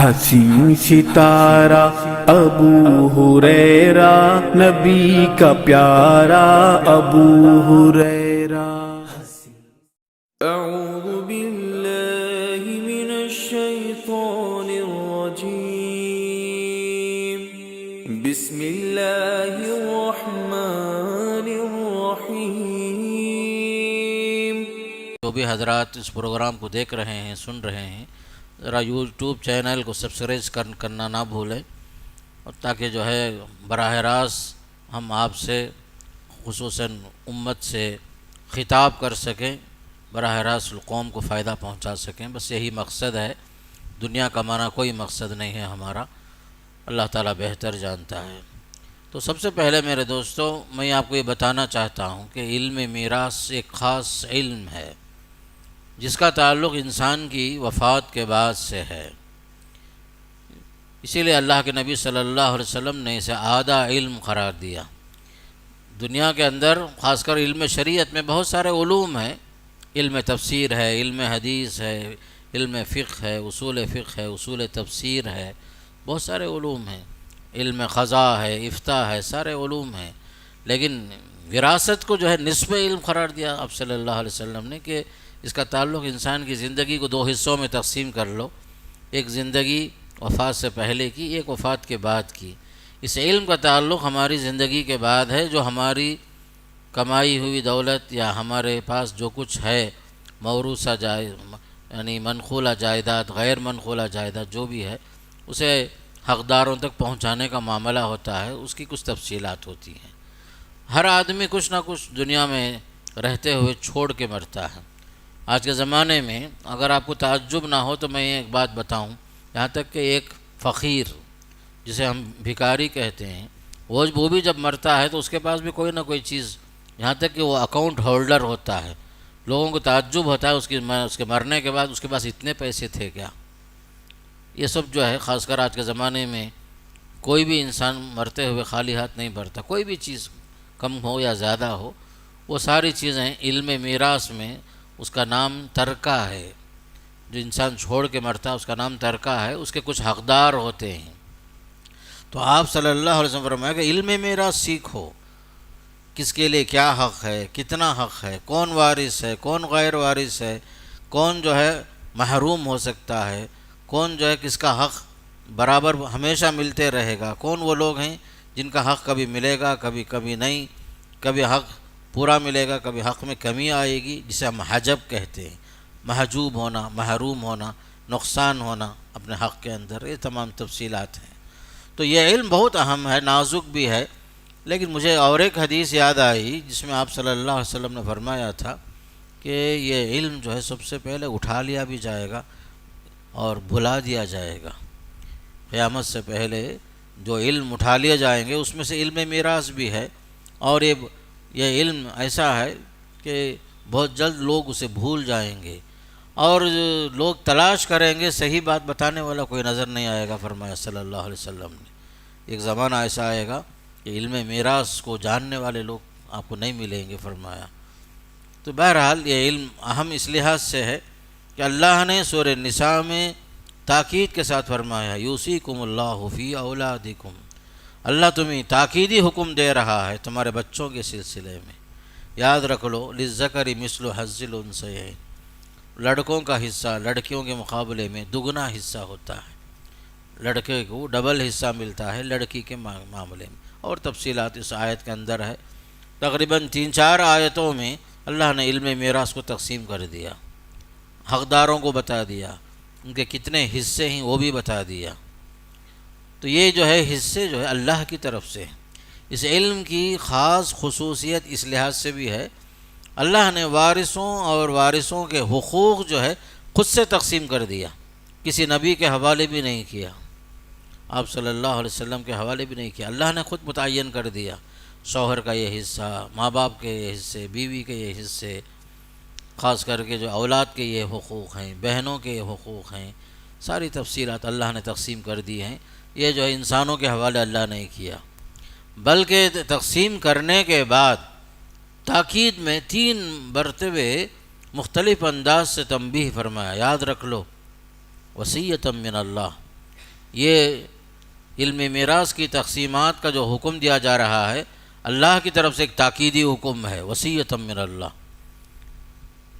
حسین ستارہ ابو ہریرہ، نبی کا پیارا ابو ہریرہ۔ اعوذ باللہ من الشیطان الرجیم، بسم اللہ الرحمن الرحیم۔ جو بھی حضرات اس پروگرام کو دیکھ رہے ہیں، سن رہے ہیں، ذرا یوٹیوب چینل کو سبسکرائب کرنا نہ بھولیں، اور تاکہ جو ہے براہ راست ہم آپ سے خصوصاً امت سے خطاب کر سکیں، براہ راست قوم کو فائدہ پہنچا سکیں۔ بس یہی مقصد ہے، دنیا کمانا کوئی مقصد نہیں ہے ہمارا، اللہ تعالیٰ بہتر جانتا ہے۔ تو سب سے پہلے میرے دوستو، میں آپ کو یہ بتانا چاہتا ہوں کہ علم میراث ایک خاص علم ہے جس کا تعلق انسان کی وفات کے بعد سے ہے۔ اسی لیے اللہ کے نبی صلی اللہ علیہ وسلم نے اسے اعلیٰ علم قرار دیا۔ دنیا کے اندر خاص کر علم شریعت میں بہت سارے علوم ہیں، علم تفسیر ہے، علم حدیث ہے، علم فقہ ہے، اصول فقہ ہے، اصول تفسیر ہے، بہت سارے علوم ہیں، علم قضاء ہے، افتاء ہے، سارے علوم ہیں۔ لیکن وراثت کو جو ہے نصف علم قرار دیا آپ صلی اللہ علیہ وسلم نے، کہ اس کا تعلق انسان کی زندگی کو دو حصوں میں تقسیم کر لو، ایک زندگی وفات سے پہلے کی، ایک وفات کے بعد کی۔ اس علم کا تعلق ہماری زندگی کے بعد ہے، جو ہماری کمائی ہوئی دولت یا ہمارے پاس جو کچھ ہے، موروثہ یعنی منقولہ جائیداد، غیر منقولہ جائیداد جو بھی ہے، اسے حقداروں تک پہنچانے کا معاملہ ہوتا ہے، اس کی کچھ تفصیلات ہوتی ہیں۔ ہر آدمی کچھ نہ کچھ دنیا میں رہتے ہوئے چھوڑ کے مرتا ہے۔ آج کے زمانے میں اگر آپ کو تعجب نہ ہو تو میں ایک بات بتاؤں، یہاں تک کہ ایک فقیر جسے ہم بھکاری کہتے ہیں، وہ بھی جب مرتا ہے تو اس کے پاس بھی کوئی نہ کوئی چیز، یہاں تک کہ وہ اکاؤنٹ ہولڈر ہوتا ہے، لوگوں کو تعجب ہوتا ہے اس کے مرنے کے بعد اس کے پاس اتنے پیسے تھے کیا۔ یہ سب جو ہے خاص کر آج کے زمانے میں کوئی بھی انسان مرتے ہوئے خالی ہاتھ نہیں مرتا، کوئی بھی چیز کم ہو یا زیادہ ہو، وہ ساری چیزیں علم میراث میں اس کا نام ترکہ ہے۔ جو انسان چھوڑ کے مرتا ہے اس کا نام ترکہ ہے، اس کے کچھ حقدار ہوتے ہیں۔ تو آپ صلی اللہ علیہ وسلم فرمایا کہ علم میراث سیکھو، کس کے لیے کیا حق ہے، کتنا حق ہے، کون وارث ہے، کون غیر وارث ہے، کون جو ہے محروم ہو سکتا ہے، کون جو ہے کس کا حق برابر ہمیشہ ملتے رہے گا، کون وہ لوگ ہیں جن کا حق کبھی ملے گا، کبھی نہیں، کبھی حق پورا ملے گا، کبھی حق میں کمی آئے گی، جسے ہم حجب کہتے ہیں، محجوب ہونا، محروم ہونا، نقصان ہونا اپنے حق کے اندر، یہ تمام تفصیلات ہیں۔ تو یہ علم بہت اہم ہے، نازک بھی ہے۔ لیکن مجھے اور ایک حدیث یاد آئی جس میں آپ صلی اللہ علیہ وسلم نے فرمایا تھا کہ یہ علم جو ہے سب سے پہلے اٹھا لیا بھی جائے گا اور بھلا دیا جائے گا۔ قیامت سے پہلے جو علم اٹھا لیے جائیں گے اس میں سے علم میراث بھی ہے، اور یہ علم ایسا ہے کہ بہت جلد لوگ اسے بھول جائیں گے، اور لوگ تلاش کریں گے، صحیح بات بتانے والا کوئی نظر نہیں آئے گا، فرمایا صلی اللہ علیہ وسلم نے۔ ایک زمانہ ایسا آئے گا کہ علم میراث کو جاننے والے لوگ آپ کو نہیں ملیں گے، فرمایا۔ تو بہرحال یہ علم اہم اس لحاظ سے ہے کہ اللہ نے سورہ نساء میں تاکید کے ساتھ فرمایا، یوصیکم اللہ فی اولادکم، اللہ تمہیں تاکیدی حکم دے رہا ہے تمہارے بچوں کے سلسلے میں۔ یاد رکھ لو، للذکر مثل حظ الانثیین، لڑکوں کا حصہ لڑکیوں کے مقابلے میں دگنا حصہ ہوتا ہے، لڑکے کو ڈبل حصہ ملتا ہے لڑکی کے معاملے میں، اور تفصیلات اس آیت کے اندر ہے۔ تقریباً 3-4 آیتوں میں اللہ نے علم میراث کو تقسیم کر دیا، حقداروں کو بتا دیا، ان کے کتنے حصے ہیں وہ بھی بتا دیا۔ تو یہ جو ہے حصے جو ہے اللہ کی طرف سے، اس علم کی خاص خصوصیت اس لحاظ سے بھی ہے، اللہ نے وارثوں اور وارثوں کے حقوق جو ہے خود سے تقسیم کر دیا، کسی نبی کے حوالے بھی نہیں کیا، آپ صلی اللہ علیہ وسلم کے حوالے بھی نہیں کیا، اللہ نے خود متعین کر دیا، شوہر کا یہ حصہ، ماں باپ کے یہ حصے، بیوی کے یہ حصے، خاص کر کے جو اولاد کے یہ حقوق ہیں، بہنوں کے یہ حقوق ہیں، ساری تفصیلات اللہ نے تقسیم کر دی ہیں۔ یہ جو ہے انسانوں کے حوالے اللہ نے کیا، بلکہ تقسیم کرنے کے بعد تاکید میں 3 مرتبے مختلف انداز سے تنبیہ فرمایا، یاد رکھ لو، وصیۃ من اللہ، یہ علم میراث کی تقسیمات کا جو حکم دیا جا رہا ہے اللہ کی طرف سے ایک تاکیدی حکم ہے، وصیۃ من اللہ۔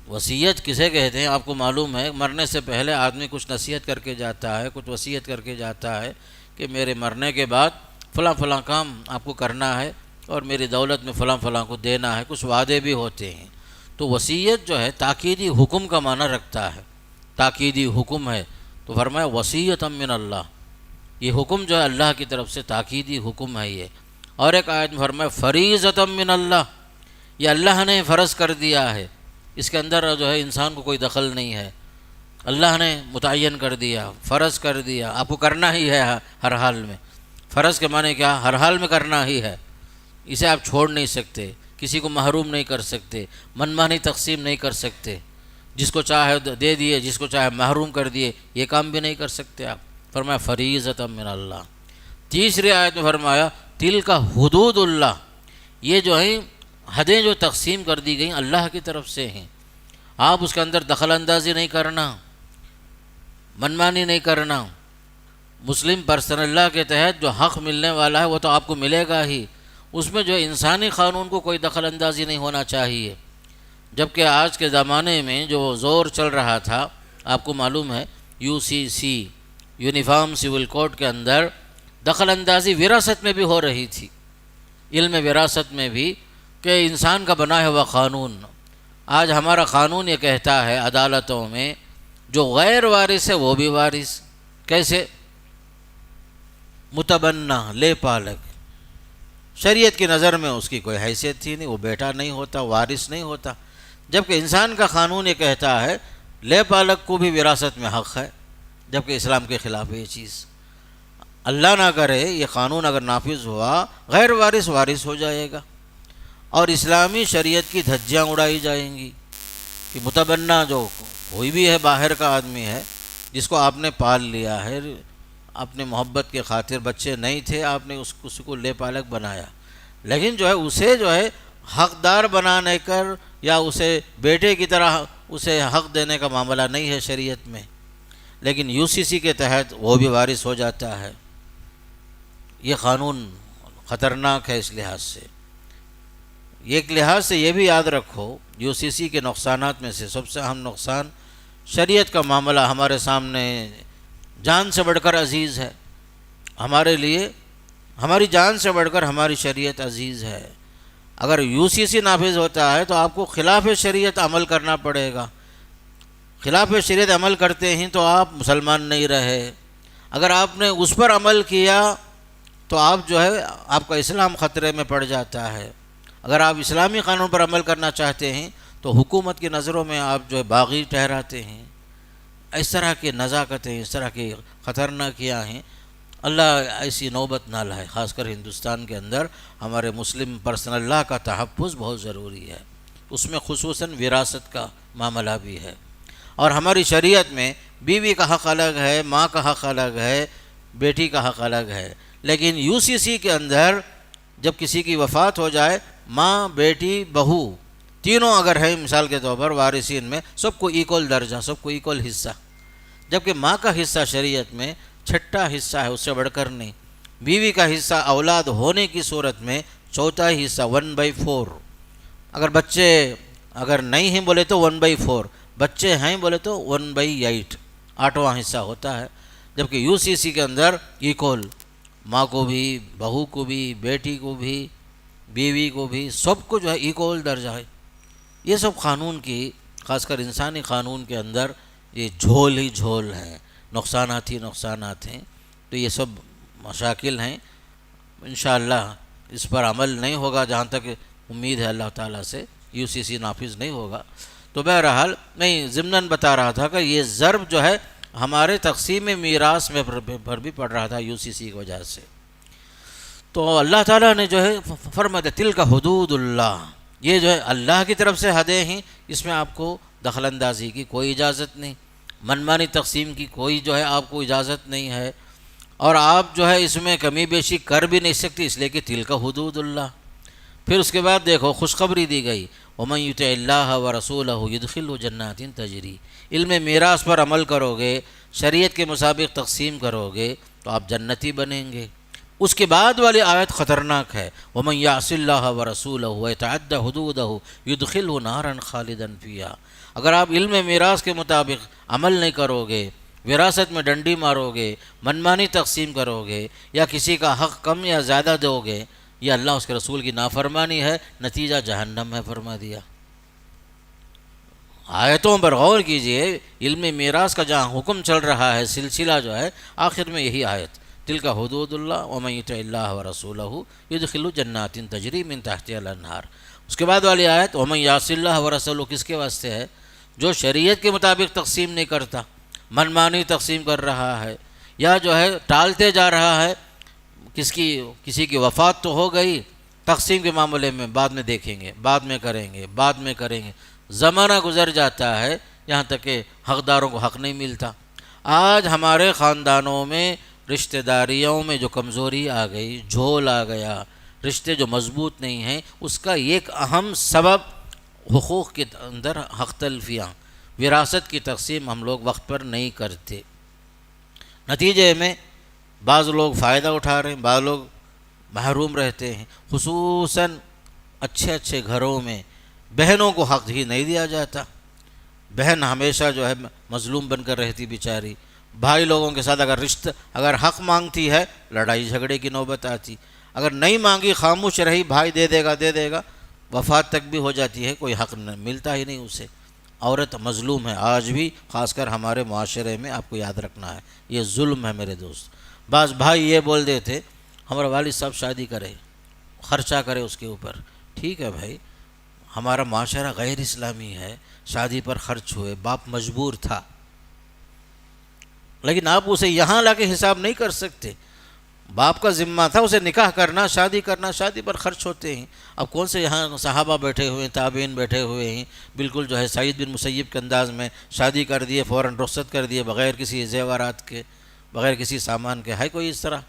وصیت کسے کہتے ہیں آپ کو معلوم ہے، مرنے سے پہلے آدمی کچھ نصیحت کر کے جاتا ہے، کچھ وصیت کر کے جاتا ہے کہ میرے مرنے کے بعد فلاں فلاں کام آپ کو کرنا ہے اور میری دولت میں فلاں فلاں کو دینا ہے، کچھ وعدے بھی ہوتے ہیں۔ تو وصیت جو ہے تاکیدی حکم کا معنی رکھتا ہے، تاکیدی حکم ہے، تو فرمایا وصیۃ من اللہ، یہ حکم جو ہے اللہ کی طرف سے تاکیدی حکم ہے یہ۔ اور ایک آیت میں فرمایا فریضۃ من اللہ، یہ اللہ نے فرض کر دیا ہے، اس کے اندر جو ہے انسان کو کوئی دخل نہیں ہے، اللہ نے متعین کر دیا، فرض کر دیا، آپ کو کرنا ہی ہے ہر حال میں۔ فرض کے معنی کیا؟ ہر حال میں کرنا ہی ہے، اسے آپ چھوڑ نہیں سکتے، کسی کو محروم نہیں کر سکتے، منمانی تقسیم نہیں کر سکتے، جس کو چاہے دے دیے، جس کو چاہے محروم کر دیے، یہ کام بھی نہیں کر سکتے آپ۔ فرمایا فریضۃ من اللہ۔ تیسری آیت میں فرمایا تلک حدود اللہ، یہ جو ہیں حدیں جو تقسیم کر دی گئیں اللہ کی طرف سے ہیں، آپ اس کے اندر دخل اندازی نہیں کرنا، منمانی نہیں کرنا۔ مسلم پرسنل لاء کے تحت جو حق ملنے والا ہے وہ تو آپ کو ملے گا ہی، اس میں جو انسانی قانون کو کوئی دخل اندازی نہیں ہونا چاہیے۔ جبکہ آج کے زمانے میں جو زور چل رہا تھا، آپ کو معلوم ہے UCC یونیفارم سول کوڈ کے اندر دخل اندازی وراثت میں بھی ہو رہی تھی، علم وراثت میں بھی، کہ انسان کا بنایا ہوا قانون۔ آج ہمارا قانون یہ کہتا ہے عدالتوں میں جو غیر وارث ہے وہ بھی وارث۔ کیسے؟ متبنہ، لے پالک، شریعت کی نظر میں اس کی کوئی حیثیت تھی نہیں، وہ بیٹا نہیں ہوتا، وارث نہیں ہوتا، جبکہ انسان کا قانون یہ کہتا ہے لے پالک کو بھی وراثت میں حق ہے، جبکہ اسلام کے خلاف ہے یہ چیز۔ اللہ نہ کرے یہ قانون اگر نافذ ہوا، غیر وارث وارث ہو جائے گا، اور اسلامی شریعت کی دھجیاں اڑائی جائیں گی کہ متبنہ جو کوئی بھی ہے، باہر کا آدمی ہے جس کو آپ نے پال لیا ہے، اپنے محبت کے خاطر، بچے نہیں تھے، آپ نے اس کو لے پالک بنایا، لیکن جو ہے اسے جو ہے حقدار بنانے کر یا اسے بیٹے کی طرح اسے حق دینے کا معاملہ نہیں ہے شریعت میں، لیکن UCC کے تحت وہ بھی وارث ہو جاتا ہے۔ یہ قانون خطرناک ہے اس لحاظ سے۔ ایک لحاظ سے یہ بھی یاد رکھو، UCC کے نقصانات میں سے سب سے اہم نقصان، شریعت کا معاملہ ہمارے سامنے جان سے بڑھ کر عزیز ہے، ہمارے لیے ہماری جان سے بڑھ کر ہماری شریعت عزیز ہے۔ اگر UCC نافذ ہوتا ہے تو آپ کو خلاف شریعت عمل کرنا پڑے گا، خلاف شریعت عمل کرتے ہیں تو آپ مسلمان نہیں رہے، اگر آپ نے اس پر عمل کیا تو آپ جو ہے آپ کا اسلام خطرے میں پڑ جاتا ہے۔ اگر آپ اسلامی قانون پر عمل کرنا چاہتے ہیں تو حکومت کی نظروں میں آپ جو ہے باغی ٹھہراتے ہیں۔ اس طرح کی نزاکتیں، اس طرح کی خطرناکیاں ہیں، اللہ ایسی نوبت نہ لائے۔ خاص کر ہندوستان کے اندر ہمارے مسلم پرسنل لاء کا تحفظ بہت ضروری ہے، اس میں خصوصاً وراثت کا معاملہ بھی ہے۔ اور ہماری شریعت میں بیوی کا حق الگ ہے، ماں کا حق الگ ہے، بیٹی کا حق الگ ہے، لیکن UCC کے اندر جب کسی کی وفات ہو جائے، ماں، بیٹی، بہو تینوں اگر ہیں مثال کے طور پر وارثین میں، سب کو ایکول درجہ، سب کو ایکول حصہ، جبکہ ماں کا حصہ شریعت میں چھٹا حصہ ہے، اس سے بڑھ کر نہیں۔ بیوی کا حصہ اولاد ہونے کی صورت میں چوتھائی حصہ 1/4، اگر بچے اگر نہیں ہیں بولے تو 1/4، بچے ہیں بولے تو 1/8، 8واں حصہ ہوتا ہے، جبکہ UCC کے اندر ایکول، ماں کو بھی، بہو کو بھی، بیٹی کو بھی، بیوی کو بھی، سب کو جو ہے ایکول درجہ ہے۔ یہ سب قانون کی، خاص کر انسانی قانون کے اندر یہ جھول ہی جھول ہیں، نقصانات ہی نقصانات ہیں، تو یہ سب مشاکل ہیں۔ انشاءاللہ اس پر عمل نہیں ہوگا، جہاں تک امید ہے اللہ تعالیٰ سے UCC نافذ نہیں ہوگا۔ تو بہرحال میں ضمناً بتا رہا تھا کہ یہ ضرب جو ہے ہمارے تقسیم میراث میں پر بھی پڑ رہا تھا UCC کی وجہ سے۔ تو اللہ تعالیٰ نے جو ہے فرمایا تلک حدود اللہ، یہ جو ہے اللہ کی طرف سے حدیں ہیں، اس میں آپ کو دخل اندازی کی کوئی اجازت نہیں، منمانی تقسیم کی کوئی جو ہے آپ کو اجازت نہیں ہے، اور آپ جو ہے اس میں کمی بیشی کر بھی نہیں سکتی، اس لیے کہ تلک حدود اللہ۔ پھر اس کے بعد دیکھو خوشخبری دی گئی ومن یطع اللہ ورسولہ یدخلہ جنات تجری، علم میراث پر عمل کرو گے، شریعت کے مطابق تقسیم کرو گے تو آپ جنتی بنیں گے۔ اس کے بعد والی آیت خطرناک ہے، ومن یعص اللہ ورسولہ ویتعد حدودہ یدخلہ نارا خالدا فیہا۔ اگر آپ علم میراث کے مطابق عمل نہیں کرو گے، وراثت میں ڈنڈی مارو گے، منمانی تقسیم کرو گے، یا کسی کا حق کم یا زیادہ دو گے، یہ اللہ اس کے رسول کی نافرمانی ہے، نتیجہ جہنم ہے فرما دیا۔ آیتوں پر غور کیجئے، علم میراث کا جہاں حکم چل رہا ہے، سلسلہ جو ہے آخر میں یہی آیت، تلک حدود اللہ ومن یطع اللہ ورسولہ یدخلہ جنات تجری من تحتہا الانہار۔ اس کے بعد والی آیت ومن یعص اللہ ورسولہ کس کے واسطے ہے؟ جو شریعت کے مطابق تقسیم نہیں کرتا، منمانی تقسیم کر رہا ہے، یا جو ہے ٹالتے جا رہا ہے، کسی کی وفات تو ہو گئی، تقسیم کے معاملے میں بعد میں دیکھیں گے، بعد میں کریں گے، زمانہ گزر جاتا ہے یہاں تک کہ حقداروں کو حق نہیں ملتا۔ آج ہمارے خاندانوں میں رشتہ داریوں میں جو کمزوری آ گئی، جھول آ گیا، رشتے جو مضبوط نہیں ہیں، اس کا ایک اہم سبب حقوق کے اندر حق تلفیاں، وراثت کی تقسیم ہم لوگ وقت پر نہیں کرتے۔ نتیجے میں بعض لوگ فائدہ اٹھا رہے ہیں، بعض لوگ محروم رہتے ہیں۔ خصوصاً اچھے گھروں میں بہنوں کو حق ہی نہیں دیا جاتا، بہن ہمیشہ جو ہے مظلوم بن کر رہتی بیچاری، بھائی لوگوں کے ساتھ اگر حق مانگتی ہے لڑائی جھگڑے کی نوبت آتی، اگر نہیں مانگی خاموش رہی بھائی دے دے گا، وفات تک بھی ہو جاتی ہے، کوئی حق ملتا ہی نہیں اسے۔ عورت مظلوم ہے آج بھی، خاص کر ہمارے معاشرے میں، آپ کو یاد رکھنا ہے یہ ظلم ہے میرے دوست۔ بعض بھائی یہ بول دیتے ہمارا والد صاحب شادی کرے، خرچہ کرے اس کے اوپر، ٹھیک ہے بھائی، ہمارا معاشرہ غیر اسلامی ہے، شادی پر خرچ ہوئے، باپ مجبور تھا، لیکن آپ اسے یہاں لا کے حساب نہیں کر سکتے۔ باپ کا ذمہ تھا اسے نکاح کرنا، شادی پر خرچ ہوتے ہیں۔ اب کون سے یہاں صحابہ بیٹھے ہوئے ہیں، تابعین بیٹھے ہوئے ہیں، بالکل جو ہے سعید بن مسیب کے انداز میں شادی کر دیے، فوراً رخصت کر دیے، بغیر کسی زیورات کے، بغیر کسی سامان کے، ہے کوئی اس طرح؟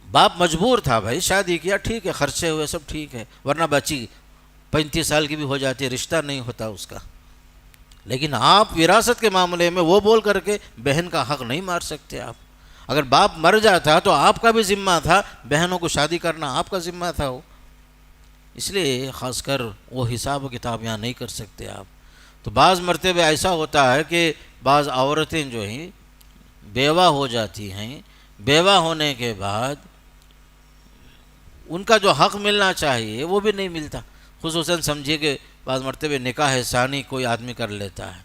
باپ مجبور تھا بھائی، شادی کیا، ٹھیک ہے، خرچے ہوئے، سب ٹھیک ہے، ورنہ بچی 35 سال کی بھی ہو جاتی ہے، رشتہ نہیں ہوتا اس کا۔ لیکن آپ وراثت کے معاملے میں وہ بول کر کے بہن کا حق نہیں مار سکتے۔ آپ اگر باپ مر جاتا تو آپ کا بھی ذمہ تھا، بہنوں کو شادی کرنا آپ کا ذمہ تھا وہ، اس لیے خاص کر وہ حساب و کتاب یہاں نہیں کر سکتے آپ۔ تو بعض مرتبہ ایسا ہوتا ہے کہ بعض عورتیں جو ہیں بیوہ ہو جاتی ہیں، بیوہ ہونے کے بعد ان کا جو حق ملنا چاہیے وہ بھی نہیں ملتا۔ خصوصاً سمجھیے کہ بعض مرتبہ نکاح ثانی کوئی آدمی کر لیتا ہے،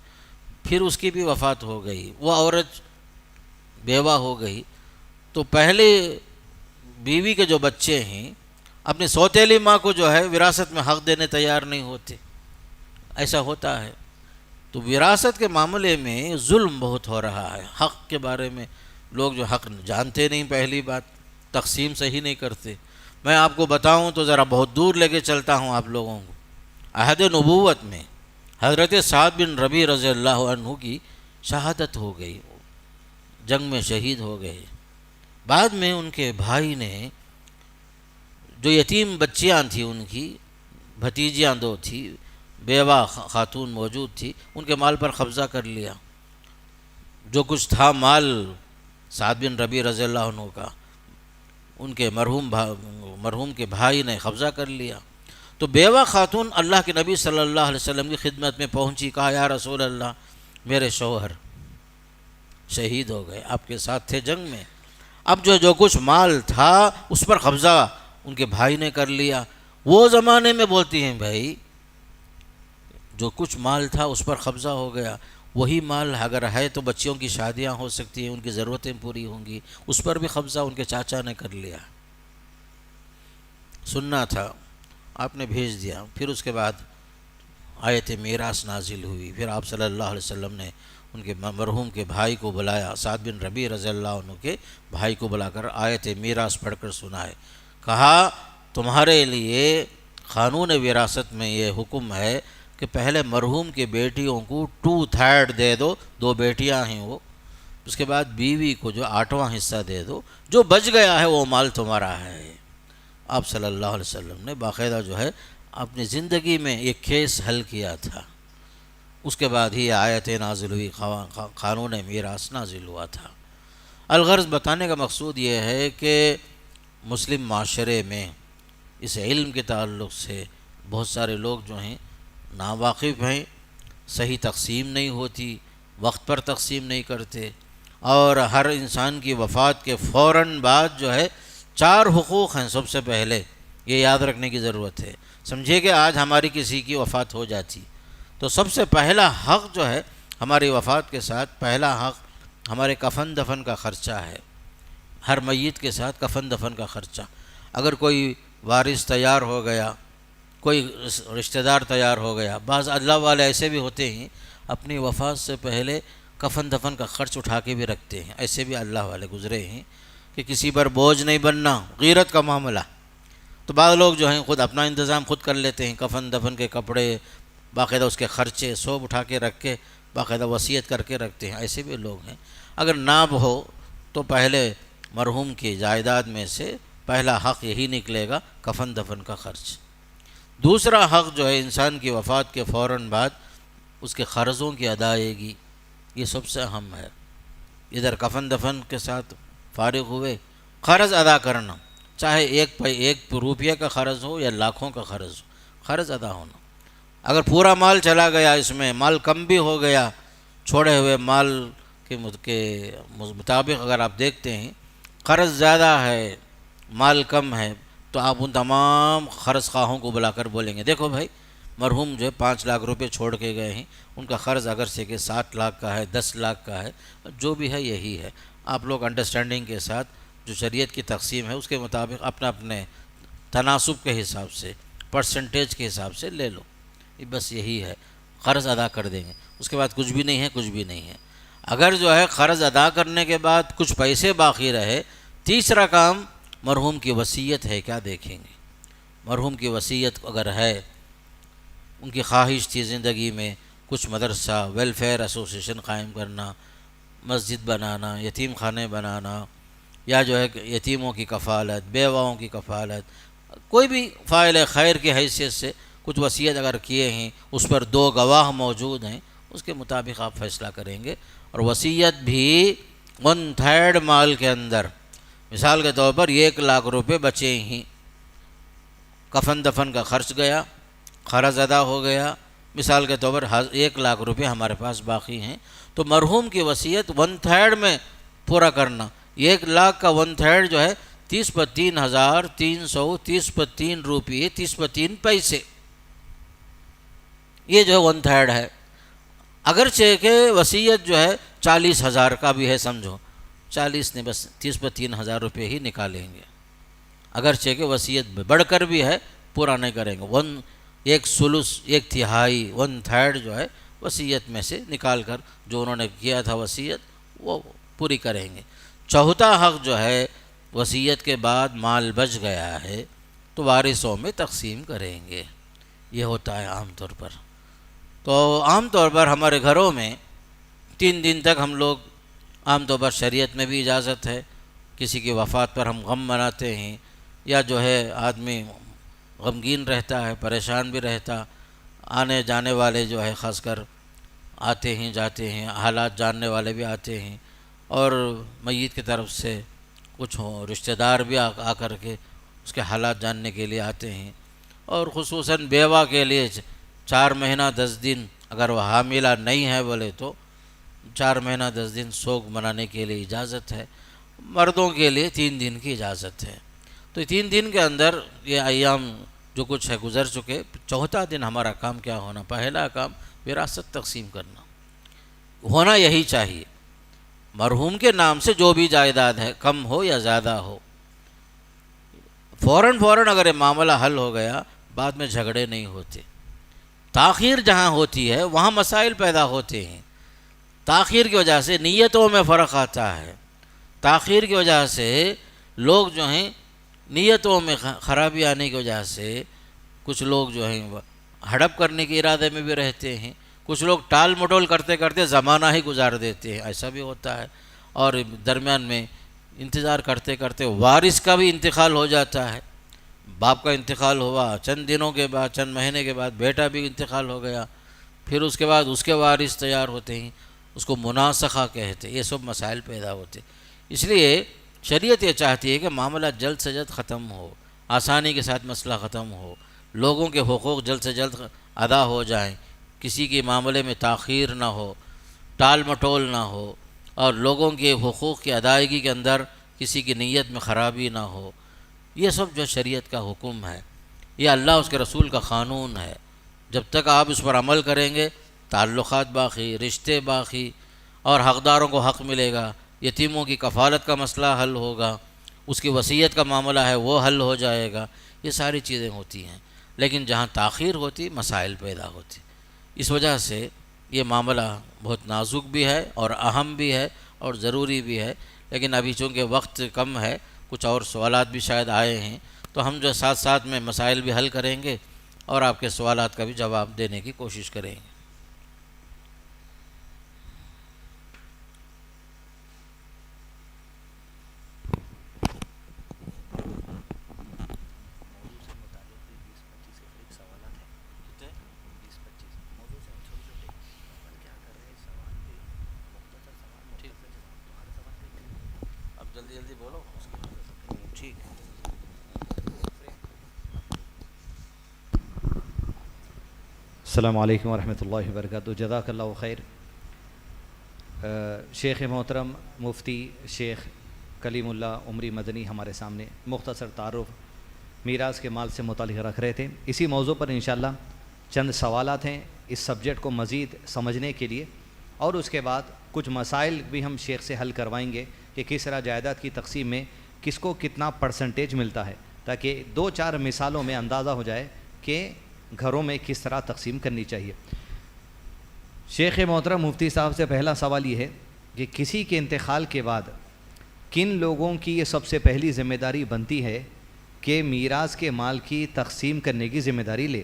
پھر اس کی بھی وفات ہو گئی، وہ عورت بیوہ ہو گئی، تو پہلے بیوی کے جو بچے ہیں اپنی سوتیلی ماں کو جو ہے وراثت میں حق دینے تیار نہیں ہوتے، ایسا ہوتا ہے۔ تو وراثت کے معاملے میں ظلم بہت ہو رہا ہے۔ حق کے بارے میں لوگ جو حق جانتے نہیں، پہلی بات تقسیم صحیح نہیں کرتے۔ میں آپ کو بتاؤں تو ذرا بہت دور لے کے چلتا ہوں آپ لوگوں کو۔ عہد نبوت میں حضرت سعد بن ربیع رضی اللہ عنہ کی شہادت ہو گئی، جنگ میں شہید ہو گئے۔ بعد میں ان کے بھائی نے جو یتیم بچیاں تھیں، ان کی بھتیجیاں 2 تھی، بیوہ خاتون موجود تھی، ان کے مال پر قبضہ کر لیا۔ جو کچھ تھا مال سعد بن ربیع رضی اللہ عنہ کا، ان کے مرحوم کے بھائی نے قبضہ کر لیا۔ تو بیوہ خاتون اللہ کے نبی صلی اللہ علیہ وسلم کی خدمت میں پہنچی، کہا یا رسول اللہ، میرے شوہر شہید ہو گئے، آپ کے ساتھ تھے جنگ میں، اب جو کچھ مال تھا اس پر قبضہ ان کے بھائی نے کر لیا۔ وہ زمانے میں بولتی ہیں بھائی جو کچھ مال تھا اس پر قبضہ ہو گیا، وہی مال اگر ہے تو بچیوں کی شادیاں ہو سکتی ہیں، ان کی ضرورتیں پوری ہوں گی، اس پر بھی قبضہ ان کے چاچا نے کر لیا۔ سننا تھا، آپ نے بھیج دیا۔ پھر اس کے بعد آیت میراث نازل ہوئی، پھر آپ صلی اللہ علیہ وسلم نے ان کے مرحوم کے بھائی کو بلایا، سعد بن ربیع رضی اللہ عنہ کے بھائی کو بلا کر آیت میراث پڑھ کر سنائے۔ کہا تمہارے لیے قانون وراثت میں یہ حکم ہے کہ پہلے مرحوم کے بیٹیوں کو 2/3 دے دو، 2 بیٹیاں ہیں وہ، اس کے بعد بیوی کو جو 8واں حصہ دے دو، جو بچ گیا ہے وہ مال تمہارا ہے۔ آپ صلی اللہ علیہ وسلم نے باقاعدہ جو ہے اپنی زندگی میں یہ کیس حل کیا تھا، اس کے بعد ہی آیت نازل ہوئی، قانون میراث نازل ہوا تھا۔ الغرض بتانے کا مقصود یہ ہے کہ مسلم معاشرے میں اس علم کے تعلق سے بہت سارے لوگ جو ہیں ناواقف ہیں، صحیح تقسیم نہیں ہوتی، وقت پر تقسیم نہیں کرتے، اور ہر انسان کی وفات کے فوراً بعد جو ہے 4 حقوق ہیں۔ سب سے پہلے یہ یاد رکھنے کی ضرورت ہے۔ سمجھیے کہ آج ہماری کسی کی وفات ہو جاتی تو سب سے پہلا حق جو ہے ہماری وفات کے ساتھ، پہلا حق ہمارے کفن دفن کا خرچہ ہے۔ ہر میت کے ساتھ کفن دفن کا خرچہ۔ اگر کوئی وارث تیار ہو گیا، کوئی رشتہ دار تیار ہو گیا، بعض اللہ والے ایسے بھی ہوتے ہیں اپنی وفات سے پہلے کفن دفن کا خرچ اٹھا کے بھی رکھتے ہیں، ایسے بھی اللہ والے گزرے ہیں کہ کسی پر بوجھ نہیں بننا، غیرت کا معاملہ۔ تو بعض لوگ جو ہیں خود اپنا انتظام خود کر لیتے ہیں، کفن دفن کے کپڑے، باقاعدہ اس کے خرچے سب اٹھا کے رکھ کے باقاعدہ وصیت کر کے رکھتے ہیں، ایسے بھی لوگ ہیں۔ اگر ناب ہو تو پہلے مرحوم کی جائیداد میں سے پہلا حق یہی نکلے گا، کفن دفن کا خرچ۔ دوسرا حق جو ہے انسان کی وفات کے فوراً بعد اس کے قرضوں کی ادائیگی، یہ سب سے اہم ہے۔ ادھر کفن دفن کے ساتھ فارغ ہوئے، قرض ادا کرنا، چاہے ایک روپیہ کا قرض ہو یا لاکھوں کا قرض ہو، قرض ادا ہونا۔ اگر پورا مال چلا گیا، اس میں مال کم بھی ہو گیا، چھوڑے ہوئے مال کے مطابق اگر آپ دیکھتے ہیں قرض زیادہ ہے، مال کم ہے، تو آپ ان تمام قرض خواہوں کو بلا کر بولیں گے دیکھو بھائی مرحوم جو ہے 5 لاکھ روپے چھوڑ کے گئے ہیں، ان کا قرض اگر سے کہ 7 لاکھ کا ہے، 10 لاکھ کا ہے، جو بھی ہے یہی ہے۔ آپ لوگ انڈرسٹینڈنگ کے ساتھ جو شریعت کی تقسیم ہے اس کے مطابق اپنے تناسب کے حساب سے، پرسنٹیج کے حساب سے لے لو، بس یہی ہے۔ قرض ادا کر دیں گے، اس کے بعد کچھ بھی نہیں ہے، کچھ بھی نہیں ہے۔ اگر جو ہے قرض ادا کرنے کے بعد کچھ پیسے باقی رہے، تیسرا کام مرحوم کی وصیت ہے، کیا دیکھیں گے؟ مرحوم کی وصیت اگر ہے، ان کی خواہش تھی زندگی میں کچھ مدرسہ، ویلفیئر ایسوسیشن قائم کرنا، مسجد بنانا، یتیم خانے بنانا، یا جو ہے یتیموں کی کفالت، بیواؤں کی کفالت، کوئی بھی فاعل خیر کی حیثیت سے کچھ وصیت اگر کیے ہیں، اس پر 2 گواہ موجود ہیں، اس کے مطابق آپ فیصلہ کریں گے۔ اور وصیت بھی 1/3 مال کے اندر، مثال کے طور پر 1 لاکھ روپے بچے ہی، کفن دفن کا خرچ گیا، قرض ادا ہو گیا، مثال کے طور پر 1 لاکھ روپے ہمارے پاس باقی ہیں، تو مرحوم کی وصیت 1/3 میں پورا کرنا۔ 1 لاکھ کا 1/3 جو ہے 30 پر 3,300، 30 پر 3 روپیے، 30 پر 3 پیسے، یہ جو ہے 1/3 ہے۔ اگرچہ کہ وصیت جو ہے 40,000 کا بھی ہے، سمجھو 40 نے بس 30 پر 3,000 روپے ہی نکالیں گے، اگرچہ کہ وصیت بڑھ کر بھی ہے، پورا نہیں کریں گے۔ 1/3 1/3 جو ہے وصیت میں سے نکال کر جو انہوں نے کیا تھا وصیت وہ پوری کریں گے۔ چوتھا حق جو ہے وصیت کے بعد مال بچ گیا ہے تو وارثوں میں تقسیم کریں گے، یہ ہوتا ہے عام طور پر۔ تو عام طور پر ہمارے گھروں میں 3 دن تک ہم لوگ، عام طور پر شریعت میں بھی اجازت ہے، کسی کی وفات پر ہم غم مناتے ہیں، یا جو ہے آدمی غمگین رہتا ہے، پریشان بھی رہتا، آنے جانے والے جو ہے خاص کر آتے ہیں جاتے ہیں، حالات جاننے والے بھی آتے ہیں، اور میت کی طرف سے کچھ رشتہ دار بھی آ کر کے اس کے حالات جاننے کے لیے آتے ہیں، اور خصوصاً بیوہ کے لیے 4 مہینہ 10 دن، اگر وہ حاملہ نہیں ہے بولے تو 4 مہینہ 10 دن سوگ منانے کے لیے اجازت ہے۔ مردوں کے لیے 3 دن کی اجازت ہے۔ تو 3 دن کے اندر یہ ایام جو کچھ ہے گزر چکے، چوتھا دن ہمارا کام کیا ہونا؟ پہلا کام وراثت تقسیم کرنا ہونا، یہی چاہیے۔ مرحوم کے نام سے جو بھی جائیداد ہے، کم ہو یا زیادہ ہو، فوراً اگر یہ معاملہ حل ہو گیا، بعد میں جھگڑے نہیں ہوتے۔ تاخیر جہاں ہوتی ہے وہاں مسائل پیدا ہوتے ہیں، تاخیر کی وجہ سے نیتوں میں فرق آتا ہے، تاخیر کی وجہ سے لوگ جو ہیں نیتوں میں خرابی آنے کی وجہ سے کچھ لوگ جو ہیں ہڑپ کرنے کے ارادے میں بھی رہتے ہیں، کچھ لوگ ٹال مٹول کرتے کرتے زمانہ ہی گزار دیتے ہیں، ایسا بھی ہوتا ہے، اور درمیان میں انتظار کرتے کرتے وارث کا بھی انتقال ہو جاتا ہے، باپ کا انتقال ہوا، چند دنوں کے بعد، چند مہینے کے بعد بیٹا بھی انتقال ہو گیا، پھر اس کے بعد اس کے وارث تیار ہوتے ہیں، اس کو مناسخہ کہتے ہیں، یہ سب مسائل پیدا ہوتے ہیں۔ اس لیے شریعت یہ چاہتی ہے کہ معاملہ جلد سے جلد ختم ہو، آسانی کے ساتھ مسئلہ ختم ہو، لوگوں کے حقوق جلد سے جلد ادا ہو جائیں، کسی کے معاملے میں تاخیر نہ ہو، ٹال مٹول نہ ہو، اور لوگوں کے حقوق کی ادائیگی کے اندر کسی کی نیت میں خرابی نہ ہو۔ یہ سب جو شریعت کا حکم ہے، یہ اللہ اس کے رسول کا قانون ہے۔ جب تک آپ اس پر عمل کریں گے، تعلقات باقی، رشتے باقی، اور حقداروں کو حق ملے گا، یتیموں کی کفالت کا مسئلہ حل ہوگا، اس کی وصیت کا معاملہ ہے وہ حل ہو جائے گا، یہ ساری چیزیں ہوتی ہیں۔ لیکن جہاں تاخیر ہوتی، مسائل پیدا ہوتی۔ اس وجہ سے یہ معاملہ بہت نازک بھی ہے اور اہم بھی ہے اور ضروری بھی ہے۔ لیکن ابھی چونکہ وقت کم ہے، کچھ اور سوالات بھی شاید آئے ہیں، تو ہم جو ساتھ ساتھ میں مسائل بھی حل کریں گے اور آپ کے سوالات کا بھی جواب دینے کی کوشش کریں گے۔ اب جلدی جلدی بولو، ٹھیک۔ السلام علیکم ورحمۃ اللہ وبرکاتہ۔ جزاک اللہ خیر۔ شیخ محترم مفتی شیخ کلیم اللہ عمری مدنی ہمارے سامنے مختصر تعارف میراث کے مال سے متعلق رکھ رہے تھے۔ اسی موضوع پر انشاءاللہ چند سوالات ہیں اس سبجیکٹ کو مزید سمجھنے کے لیے، اور اس کے بعد کچھ مسائل بھی ہم شیخ سے حل کروائیں گے کہ کس طرح جائیداد کی تقسیم میں کس کو کتنا پرسنٹیج ملتا ہے، تاکہ 2-4 مثالوں میں اندازہ ہو جائے کہ گھروں میں کس طرح تقسیم کرنی چاہیے۔ شیخ محترم مفتی صاحب سے پہلا سوال یہ ہے کہ کسی کے انتقال کے بعد کن لوگوں کی یہ سب سے پہلی ذمہ داری بنتی ہے کہ میراث کے مال کی تقسیم کرنے کی ذمہ داری لے؟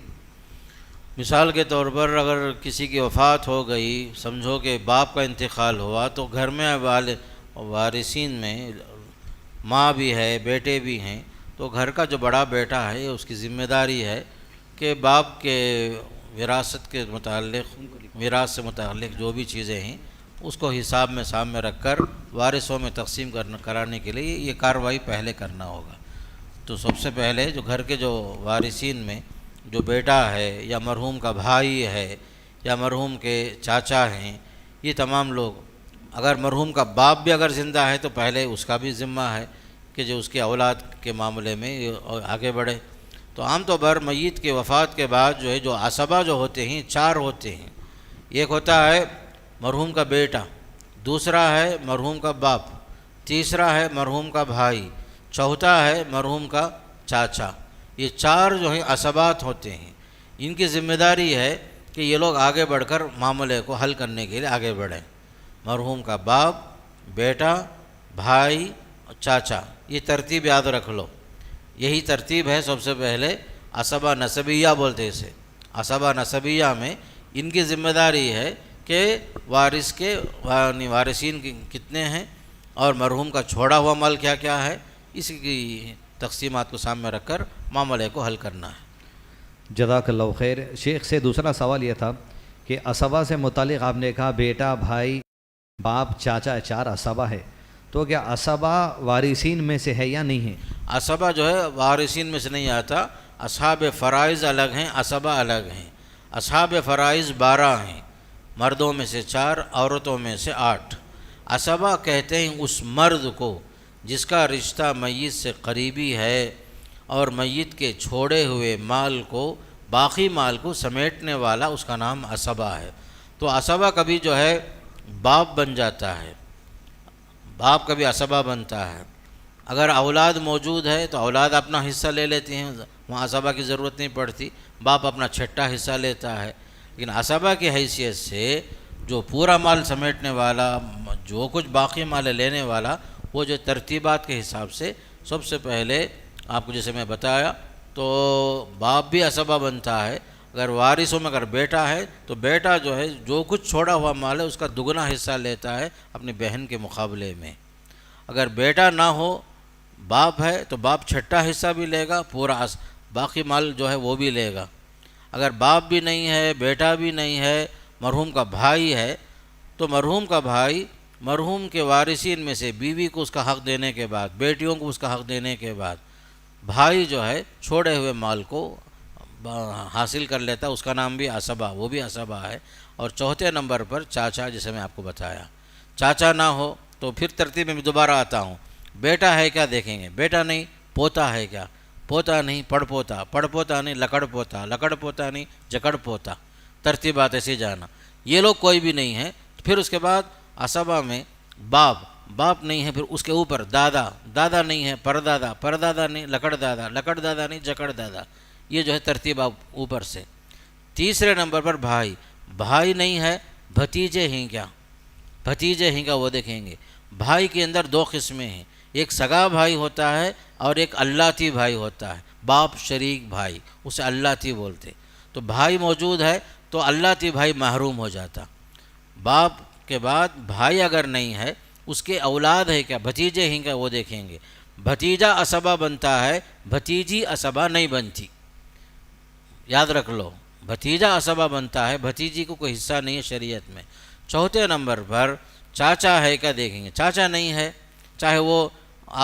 مثال کے طور پر اگر کسی کی وفات ہو گئی، سمجھو کہ باپ کا انتقال ہوا، تو گھر میں وارثین میں ماں بھی ہے، بیٹے بھی ہیں، تو گھر کا جو بڑا بیٹا ہے اس کی ذمہ داری ہے کہ باپ کے وراثت کے متعلق، میراث سے متعلق جو بھی چیزیں ہیں اس کو حساب میں سامنے رکھ کر وارثوں میں تقسیم کرانے کے لیے یہ کارروائی پہلے کرنا ہوگا۔ تو سب سے پہلے جو گھر کے جو وارثین میں جو بیٹا ہے یا مرحوم کا بھائی ہے یا مرحوم کے چاچا ہیں، یہ تمام لوگ، اگر مرحوم کا باپ بھی اگر زندہ ہے تو پہلے اس کا بھی ذمہ ہے کہ جو اس کے اولاد کے معاملے میں آگے بڑھے۔ تو عام طور پر میت کے وفات کے بعد جو ہے جو عصبہ جو ہوتے ہیں 4 ہوتے ہیں۔ ایک ہوتا ہے مرحوم کا بیٹا، دوسرا ہے مرحوم کا باپ، تیسرا ہے مرحوم کا بھائی، چوتھا ہے مرحوم کا چاچا۔ یہ 4 جو ہیں عصبات ہوتے ہیں۔ ان کی ذمہ داری ہے کہ یہ لوگ آگے بڑھ کر معاملے کو حل کرنے کے لیے آگے بڑھیں۔ مرحوم کا باپ، بیٹا، بھائی اور چاچا، یہ ترتیب یاد رکھ لو۔ یہی ترتیب ہے سب سے پہلے عصبہ نسبیہ بولتے اسے۔ عصبہ نسبیہ میں ان کی ذمہ داری ہے کہ وارث کے وارثین کتنے ہیں اور مرحوم کا چھوڑا ہوا مال کیا کیا ہے، اس کی تقسیمات کو سامنے رکھ کر معاملے کو حل کرنا ہے۔ جزاک اللہ خیر۔ شیخ سے دوسرا سوال یہ تھا کہ عصبہ سے متعلق آپ نے کہا بیٹا، بھائی، باپ، چاچا 4 عصبہ ہے، تو کیا عصبہ وارثین میں سے ہے یا نہیں ہے؟ عصبہ جو ہے وارثین میں سے نہیں آتا، اصحاب فرائض الگ ہیں، عصبہ الگ ہیں۔ اصحاب فرائض 12 ہیں، مردوں میں سے 4، عورتوں میں سے 8۔ عصبہ کہتے ہیں اس مرد کو جس کا رشتہ میت سے قریبی ہے اور میت کے چھوڑے ہوئے مال کو، باقی مال کو سمیٹنے والا، اس کا نام عصبہ ہے۔ تو عصبہ کبھی جو ہے باپ بن جاتا ہے، باپ کبھی عصبہ بنتا ہے۔ اگر اولاد موجود ہے تو اولاد اپنا حصہ لے لیتے ہیں، وہاں عصبہ کی ضرورت نہیں پڑتی، باپ اپنا چھٹا حصہ لیتا ہے۔ لیکن عصبہ کی حیثیت سے جو پورا مال سمیٹنے والا، جو کچھ باقی مال لینے والا، وہ جو ترتیبات کے حساب سے سب سے پہلے آپ کو جیسے میں بتایا، تو باپ بھی عصبہ بنتا ہے۔ اگر وارثوں میں اگر بیٹا ہے تو بیٹا جو ہے جو کچھ چھوڑا ہوا مال ہے اس کا دگنا حصہ لیتا ہے اپنی بہن کے مقابلے میں۔ اگر بیٹا نہ ہو باپ ہے تو باپ چھٹا حصہ بھی لے گا، پورا باقی مال جو ہے وہ بھی لے گا۔ اگر باپ بھی نہیں ہے، بیٹا بھی نہیں ہے، مرحوم کا بھائی ہے، تو مرحوم کا بھائی مرحوم کے وارثین میں سے بیوی کو اس کا حق دینے کے بعد، بیٹیوں کو اس کا حق دینے کے بعد، بھائی جو ہے چھوڑے ہوئے مال کو حاصل کر لیتا، اس کا نام بھی عصبہ، وہ بھی عصبہ ہے۔ اور چوتھے نمبر پر چاچا، جسے میں آپ کو بتایا، چاچا نہ ہو تو پھر ترتیب میں دوبارہ آتا ہوں، بیٹا ہے کیا دیکھیں گے، بیٹا نہیں، پوتا ہے کیا، پوتا نہیں، پڑ پوتا نہیں، لکڑ پوتا نہیں، جکڑ پوتا، ترتیبات ایسے جانا۔ یہ لوگ کوئی بھی نہیں ہے، پھر اس کے بعد عصبہ میں باپ نہیں ہے، پھر اس کے اوپر دادا نہیں ہے، پردادا نہیں، لکڑ دادا نہیں، جکڑ دادا، یہ جو ہے ترتیب اوپر سے۔ تیسرے نمبر پر بھائی نہیں ہے، بھتیجے ہیں کیا وہ دیکھیں گے۔ بھائی کے اندر دو قسمیں ہیں، ایک سگا بھائی ہوتا ہے اور ایک اللاتی بھائی ہوتا ہے، باپ شریک بھائی، اسے اللاتی بولتے۔ تو بھائی موجود ہے تو اللاتی بھائی محروم ہو جاتا۔ باپ کے بعد بھائی اگر نہیں ہے، اس کے اولاد ہے کیا، بھتیجے ہیں کیا وہ دیکھیں گے۔ بھتیجا عصبہ بنتا ہے، بھتیجی عصبہ نہیں بنتی، یاد رکھ لو، بھتیجا عصبہ بنتا ہے، بھتیجی کو کوئی حصہ نہیں ہے شریعت میں۔ چوتھے نمبر پر چاچا ہے کیا دیکھیں گے، چاچا نہیں ہے، چاہے وہ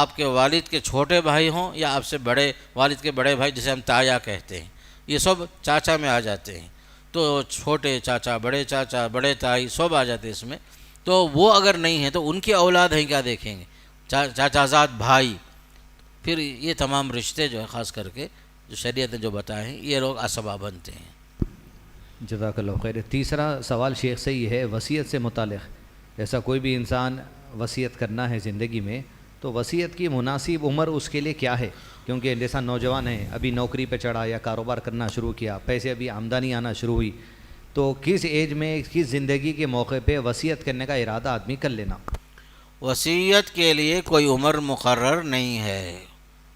آپ کے والد کے چھوٹے بھائی ہوں یا آپ سے بڑے والد کے بڑے بھائی، جسے ہم تایا کہتے ہیں، یہ سب چاچا میں آ جاتے ہیں۔ تو چھوٹے چاچا، بڑے تائی سب آ جاتے اس میں۔ تو وہ اگر نہیں ہے تو ان کی اولاد ہیں کیا دیکھیں گے، چاچا زاد بھائی، پھر یہ تمام رشتے جو ہے خاص کر کے جو شریعت نے جو بتائے ہیں، یہ لوگ عصبہ بنتے ہیں۔ جزاک اللہ خیر۔ تیسرا سوال شیخ سے یہ ہے وصیت سے متعلق، ایسا کوئی بھی انسان وصیت کرنا ہے زندگی میں تو وصیت کی مناسب عمر اس کے لیے کیا ہے؟ کیونکہ جیسا نوجوان ہے، ابھی نوکری پہ چڑھا یا کاروبار کرنا شروع کیا، پیسے ابھی آمدنی آنا شروع ہوئی، تو کس ایج میں، کس زندگی کے موقع پہ وصیت کرنے کا ارادہ آدمی کر لینا؟ وصیت کے لیے کوئی عمر مقرر نہیں ہے،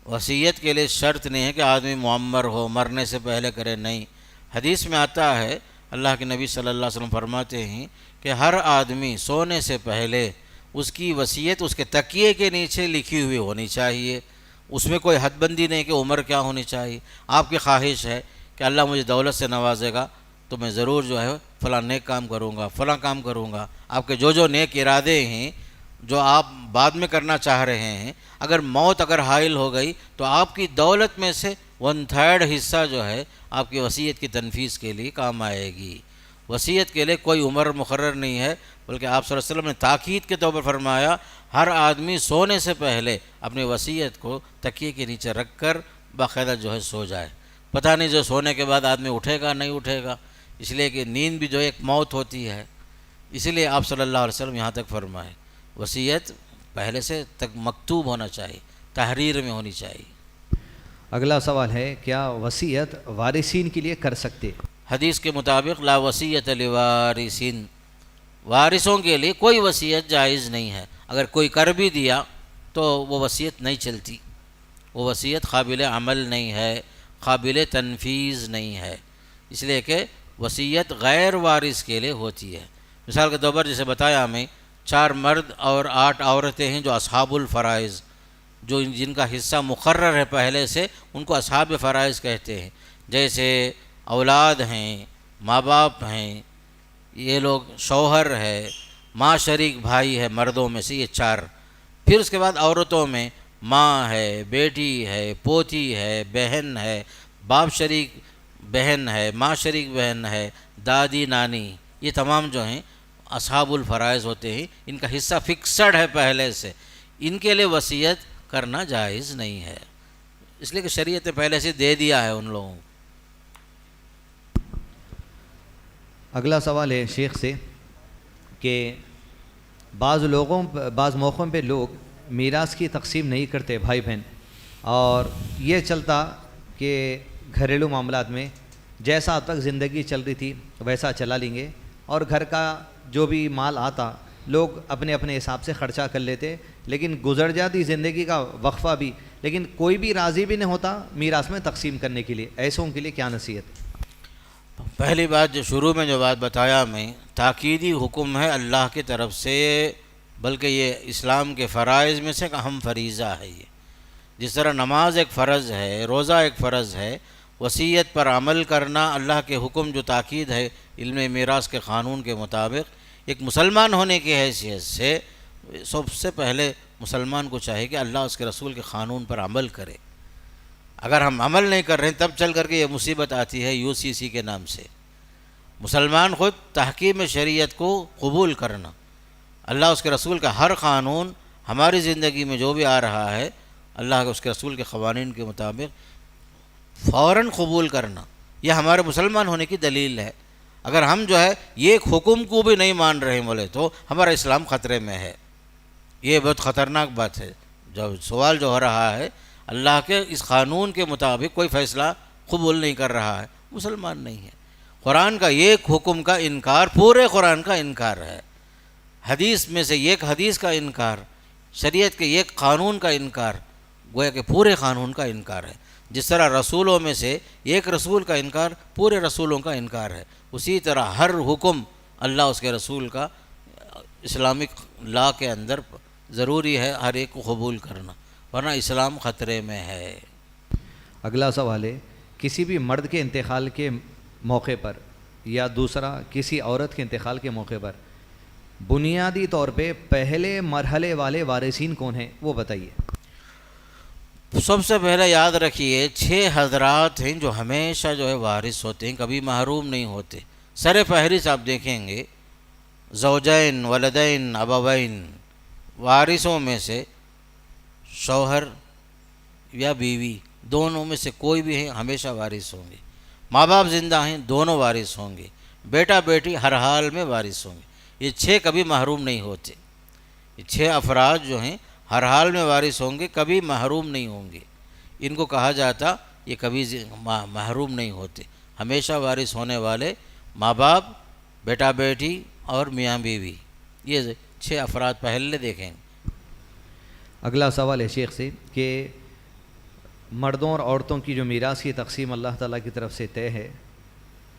وصیت کے لیے شرط نہیں ہے کہ آدمی معمر ہو، مرنے سے پہلے کرے، نہیں۔ حدیث میں آتا ہے، اللہ کے نبی صلی اللہ علیہ وسلم فرماتے ہیں کہ ہر آدمی سونے سے پہلے اس کی وصیت اس کے تکیے کے نیچے لکھی ہوئی ہونی چاہیے، اس میں کوئی حد بندی نہیں کہ عمر کیا ہونی چاہیے۔ آپ کی خواہش ہے کہ اللہ مجھے دولت سے نوازے گا تو میں ضرور جو ہے فلاں نیک کام کروں گا، فلاں کام کروں گا۔ آپ کے جو نیک ارادے ہیں جو آپ بعد میں کرنا چاہ رہے ہیں، اگر موت حائل ہو گئی تو آپ کی دولت میں سے 1/3 حصہ جو ہے آپ کی وصیت کی تنفیذ کے لیے کام آئے گی۔ وصیت کے لیے کوئی عمر مقرر نہیں ہے، بلکہ آپ صلی اللہ علیہ وسلم نے تاکید کے طور پر فرمایا ہر آدمی سونے سے پہلے اپنی وصیت کو تکیے کے نیچے رکھ کر باقاعدہ جو ہے سو جائے۔ پتہ نہیں جو سونے کے بعد آدمی اٹھے گا نہیں اٹھے گا، اس لیے کہ نیند بھی جو ایک موت ہوتی ہے، اسی لیے آپ صلی اللہ علیہ وسلم یہاں تک فرمائے وصیت پہلے سے تک مکتوب ہونا چاہیے، تحریر میں ہونی چاہیے۔ اگلا سوال ہے کیا وصیت وارثین کے لیے کر سکتے؟ حدیث کے مطابق لا وصیت لوارثین، وارثوں کے لیے کوئی وصیت جائز نہیں ہے۔ اگر کوئی کر بھی دیا تو وہ وصیت نہیں چلتی، وہ وصیت قابل عمل نہیں ہے، قابل تنفیذ نہیں ہے، اس لیے کہ وصیت غیر وارث کے لیے ہوتی ہے۔ مثال کے طور پر جیسے بتایا ہمیں 4 مرد اور 8 عورتیں ہیں جو اصحاب الفرائض، جو جن کا حصہ مقرر ہے پہلے سے، ان کو اصحاب فرائض کہتے ہیں۔ جیسے اولاد ہیں، ماں باپ ہیں، یہ لوگ شوہر ہے، ماں شریک بھائی ہے مردوں میں سے، یہ 4۔ پھر اس کے بعد عورتوں میں ماں ہے، بیٹی ہے، پوتی ہے، بہن ہے، باپ شریک بہن ہے، ماں شریک بہن ہے، دادی نانی، یہ تمام جو ہیں اصحاب الفرائض ہوتے ہیں، ان کا حصہ فکسڈ ہے پہلے سے، ان کے لیے وصیت کرنا جائز نہیں ہے، اس لیے کہ شریعت نے پہلے سے دے دیا ہے ان لوگوں کو۔ اگلا سوال ہے شیخ سے کہ بعض موقعوں پہ لوگ میراث کی تقسیم نہیں کرتے بھائی بہن، اور یہ چلتا کہ گھریلو معاملات میں جیسا اب تک زندگی چل رہی تھی ویسا چلا لیں گے، اور گھر کا جو بھی مال آتا لوگ اپنے اپنے حساب سے خرچہ کر لیتے، لیکن گزر جاتی زندگی کا وقفہ بھی، لیکن کوئی بھی راضی بھی نہیں ہوتا میراث میں تقسیم کرنے کے لیے، ایسوں کے لیے کیا نصیحت؟ پہلی بات جو شروع میں جو بات بتایا میں، تاکیدی حکم ہے اللہ کی طرف سے، بلکہ یہ اسلام کے فرائض میں سے ایک اہم فریضہ ہے، جس طرح نماز ایک فرض ہے، روزہ ایک فرض ہے، وصیت پر عمل کرنا اللہ کے حکم جو تاکید ہے علم میراث کے قانون کے مطابق، ایک مسلمان ہونے کی حیثیت سے سب سے پہلے مسلمان کو چاہیے کہ اللہ اس کے رسول کے قانون پر عمل کرے۔ اگر ہم عمل نہیں کر رہے ہیں تب چل کر کے یہ مصیبت آتی ہے UCC کے نام سے۔ مسلمان خود تحکیم شریعت کو قبول کرنا، اللہ اس کے رسول کا ہر قانون ہماری زندگی میں جو بھی آ رہا ہے اللہ کے اس کے رسول کے قوانین کے مطابق فوراً قبول کرنا، یہ ہمارے مسلمان ہونے کی دلیل ہے۔ اگر ہم جو ہے یہ ایک حکم کو بھی نہیں مان رہے بولے تو ہمارا اسلام خطرے میں ہے۔ یہ بہت خطرناک بات ہے۔ جو سوال جو ہو رہا ہے اللہ کے اس قانون کے مطابق کوئی فیصلہ قبول نہیں کر رہا ہے، مسلمان نہیں ہے۔ قرآن کا ایک حکم کا انکار پورے قرآن کا انکار ہے، حدیث میں سے ایک حدیث کا انکار، شریعت کے ایک قانون کا انکار، گویا کہ پورے قانون کا انکار ہے۔ جس طرح رسولوں میں سے ایک رسول کا انکار پورے رسولوں کا انکار ہے، اسی طرح ہر حکم اللہ اس کے رسول کا اسلامک لا کے اندر ضروری ہے ہر ایک کو قبول کرنا، ورنہ اسلام خطرے میں ہے۔ اگلا سوال ہے، کسی بھی مرد کے انتقال کے موقع پر یا دوسرا کسی عورت کے انتقال کے موقع پر بنیادی طور پہ پہلے مرحلے والے وارثین کون ہیں وہ بتائیے۔ سب سے پہلے یاد رکھیے 6 حضرات ہیں جو ہمیشہ جو ہے وارث ہوتے ہیں، کبھی محروم نہیں ہوتے۔ سر فہرست آپ دیکھیں گے زوجین، ولدین، ابوین، وارثوں میں سے شوہر یا بیوی دونوں میں سے کوئی بھی ہیں ہمیشہ وارث ہوں گے۔ ماں باپ زندہ ہیں دونوں وارث ہوں گے، بیٹا بیٹی ہر حال میں وارث ہوں گے۔ یہ 6 کبھی محروم نہیں ہوتے۔ یہ 6 افراد جو ہیں ہر حال میں وارث ہوں گے، کبھی محروم نہیں ہوں گے۔ ان کو کہا جاتا یہ کبھی محروم نہیں ہوتے، ہمیشہ وارث ہونے والے ماں باپ، بیٹا بیٹی اور میاں بیوی، یہ 6 افراد پہلے دیکھیں گے۔ اگلا سوال ہے شیخ سے کہ مردوں اور عورتوں کی جو میراث کی تقسیم اللہ تعالیٰ کی طرف سے طے ہے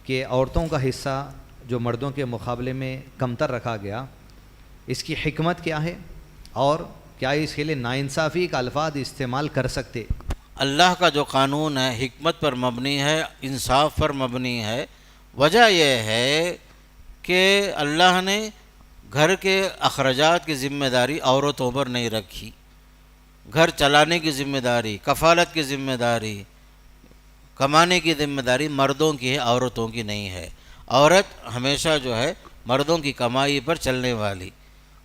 کہ عورتوں کا حصہ جو مردوں کے مقابلے میں کمتر رکھا گیا، اس کی حکمت کیا ہے اور کیا اس کے لیے ناانصافی کا الفاظ استعمال کر سکتے؟ اللہ کا جو قانون ہے حکمت پر مبنی ہے، انصاف پر مبنی ہے۔ وجہ یہ ہے کہ اللہ نے گھر کے اخراجات کی ذمہ داری عورتوں پر نہیں رکھی۔ گھر چلانے کی ذمہ داری، کفالت کی ذمہ داری، کمانے کی ذمہ داری مردوں کی ہے، عورتوں کی نہیں ہے۔ عورت ہمیشہ جو ہے مردوں کی کمائی پر چلنے والی۔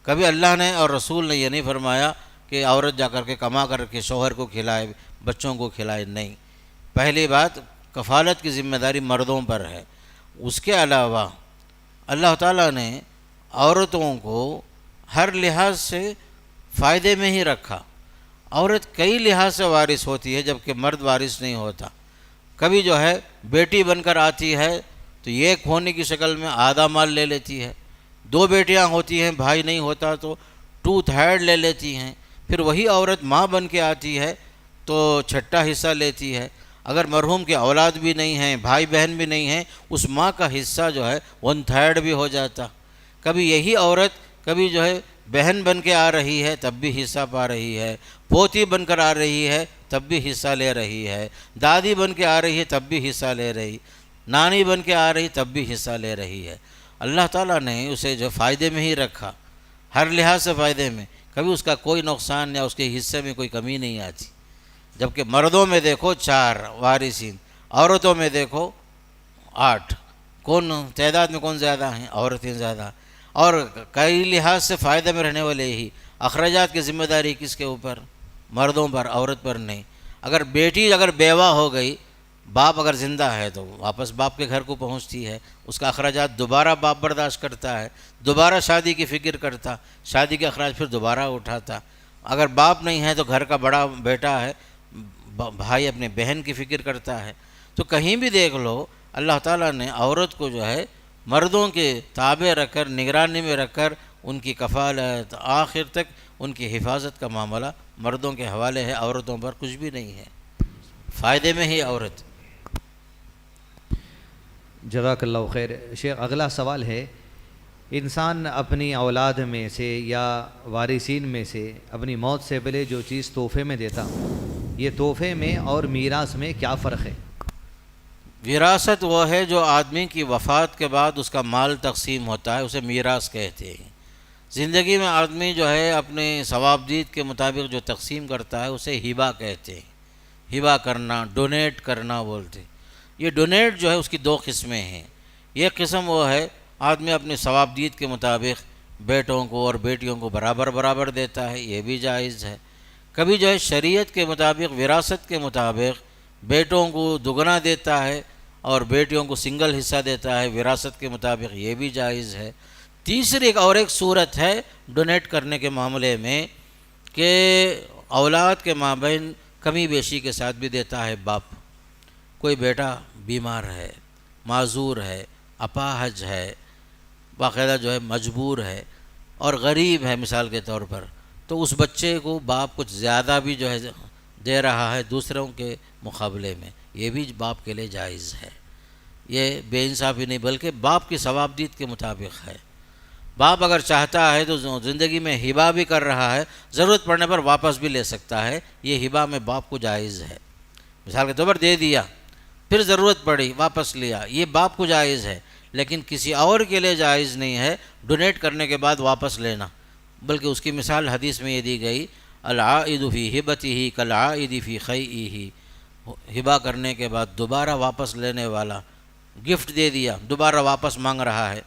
کبھی اللہ نے اور رسول نے یہ نہیں فرمایا کہ عورت جا کر کے کما کر کے شوہر کو کھلائے، بچوں کو کھلائے، نہیں۔ پہلی بات کفالت کی ذمہ داری مردوں پر ہے۔ اس کے علاوہ اللہ تعالیٰ نے عورتوں کو ہر لحاظ سے فائدے میں ہی رکھا۔ عورت کئی لحاظ سے وارث ہوتی ہے جبکہ مرد وارث نہیں ہوتا۔ کبھی جو ہے بیٹی بن کر آتی ہے تو ایک ہونے کی شکل میں آدھا مال لے لیتی ہے، 2 بیٹیاں ہوتی ہیں بھائی نہیں ہوتا تو 2/3 لے لیتی ہیں، پھر وہی عورت ماں بن کے آتی ہے تو 6واں حصہ لیتی ہے۔ اگر مرحوم کی اولاد بھی نہیں ہیں، بھائی بہن بھی نہیں ہیں، اس ماں کا حصہ جو ہے 1/3 بھی ہو جاتا۔ کبھی یہی عورت کبھی جو ہے بہن بن کے آ رہی ہے تب بھی حصہ پا رہی ہے، پوتی بن کر آ رہی ہے تب بھی حصہ لے رہی ہے، دادی بن کے آ رہی ہے تب بھی حصہ لے رہی، نانی بن کے آ رہی تب بھی حصہ لے رہی ہے۔ اللہ تعالیٰ نے اسے جو فائدے میں ہی رکھا، ہر لحاظ سے فائدے میں، کبھی اس کا کوئی نقصان یا اس کے حصے میں کوئی کمی نہیں آتی۔ جبکہ مردوں میں دیکھو 4 وارثین، عورتوں میں دیکھو 8۔ کون تعداد میں کون زیادہ ہیں؟ عورتیں زیادہ، اور کئی لحاظ سے فائدے میں رہنے والے ہی۔ اخراجات کی ذمہ داری کس کے اوپر؟ مردوں پر، عورت پر نہیں۔ اگر بیٹی اگر بیوہ ہو گئی، باپ اگر زندہ ہے تو واپس باپ کے گھر کو پہنچتی ہے، اس کا اخراجات دوبارہ باپ برداشت کرتا ہے، دوبارہ شادی کی فکر کرتا، شادی کے اخراج پھر دوبارہ اٹھاتا۔ اگر باپ نہیں ہے تو گھر کا بڑا بیٹا ہے، بھائی اپنے بہن کی فکر کرتا ہے۔ تو کہیں بھی دیکھ لو اللہ تعالیٰ نے عورت کو جو ہے مردوں کے تابع رکھ کر، نگرانی میں رکھ کر ان کی کفالت آخر تک ان کی حفاظت کا معاملہ مردوں کے حوالے ہے، عورتوں پر کچھ بھی نہیں ہے، فائدے میں ہی عورت۔ جزاک اللہ خیر۔ شیخ اگلا سوال ہے، انسان اپنی اولاد میں سے یا وارثین میں سے اپنی موت سے پہلے جو چیز تحفے میں دیتا یہ تحفے میں اور میراث میں کیا فرق ہے؟ وراثت وہ ہے جو آدمی کی وفات کے بعد اس کا مال تقسیم ہوتا ہے، اسے میراث کہتے ہیں۔ زندگی میں آدمی جو ہے اپنے ثوابدید کے مطابق جو تقسیم کرتا ہے اسے ہبہ کہتے ہیں۔ ہبہ کرنا، ڈونیٹ کرنا بولتے ہیں۔ یہ ڈونیٹ جو ہے اس کی دو قسمیں ہیں۔ ایک قسم وہ ہے آدمی اپنے ثوابدید کے مطابق بیٹوں کو اور بیٹیوں کو برابر برابر دیتا ہے، یہ بھی جائز ہے۔ کبھی جو ہے شریعت کے مطابق، وراثت کے مطابق بیٹوں کو دگنا دیتا ہے اور بیٹیوں کو سنگل حصہ دیتا ہے، وراثت کے مطابق یہ بھی جائز ہے۔ تیسری ایک صورت ہے ڈونیٹ کرنے کے معاملے میں کہ اولاد کے مابین کمی بیشی کے ساتھ بھی دیتا ہے باپ۔ کوئی بیٹا بیمار ہے، معذور ہے، اپاہج ہے، باقاعدہ جو ہے مجبور ہے اور غریب ہے مثال کے طور پر، تو اس بچے کو باپ کچھ زیادہ بھی جو ہے دے رہا ہے دوسروں کے مقابلے میں، یہ بھی باپ کے لیے جائز ہے۔ یہ بے انصافی نہیں بلکہ باپ کی ثوابدید کے مطابق ہے۔ باپ اگر چاہتا ہے تو زندگی میں ہبہ بھی کر رہا ہے، ضرورت پڑنے پر واپس بھی لے سکتا ہے، یہ ہبہ میں باپ کو جائز ہے۔ مثال کے طور پر دے دیا، پھر ضرورت پڑی واپس لیا، یہ باپ کو جائز ہے، لیکن کسی اور کے لیے جائز نہیں ہے ڈونیٹ کرنے کے بعد واپس لینا۔ بلکہ اس کی مثال حدیث میں یہ دی گئی، العائد فی ہبتہ کالعائد فی خیئہ، ہبہ کرنے کے بعد دوبارہ واپس لینے والا، گفٹ دے دیا دوبارہ واپس مانگ رہا ہے،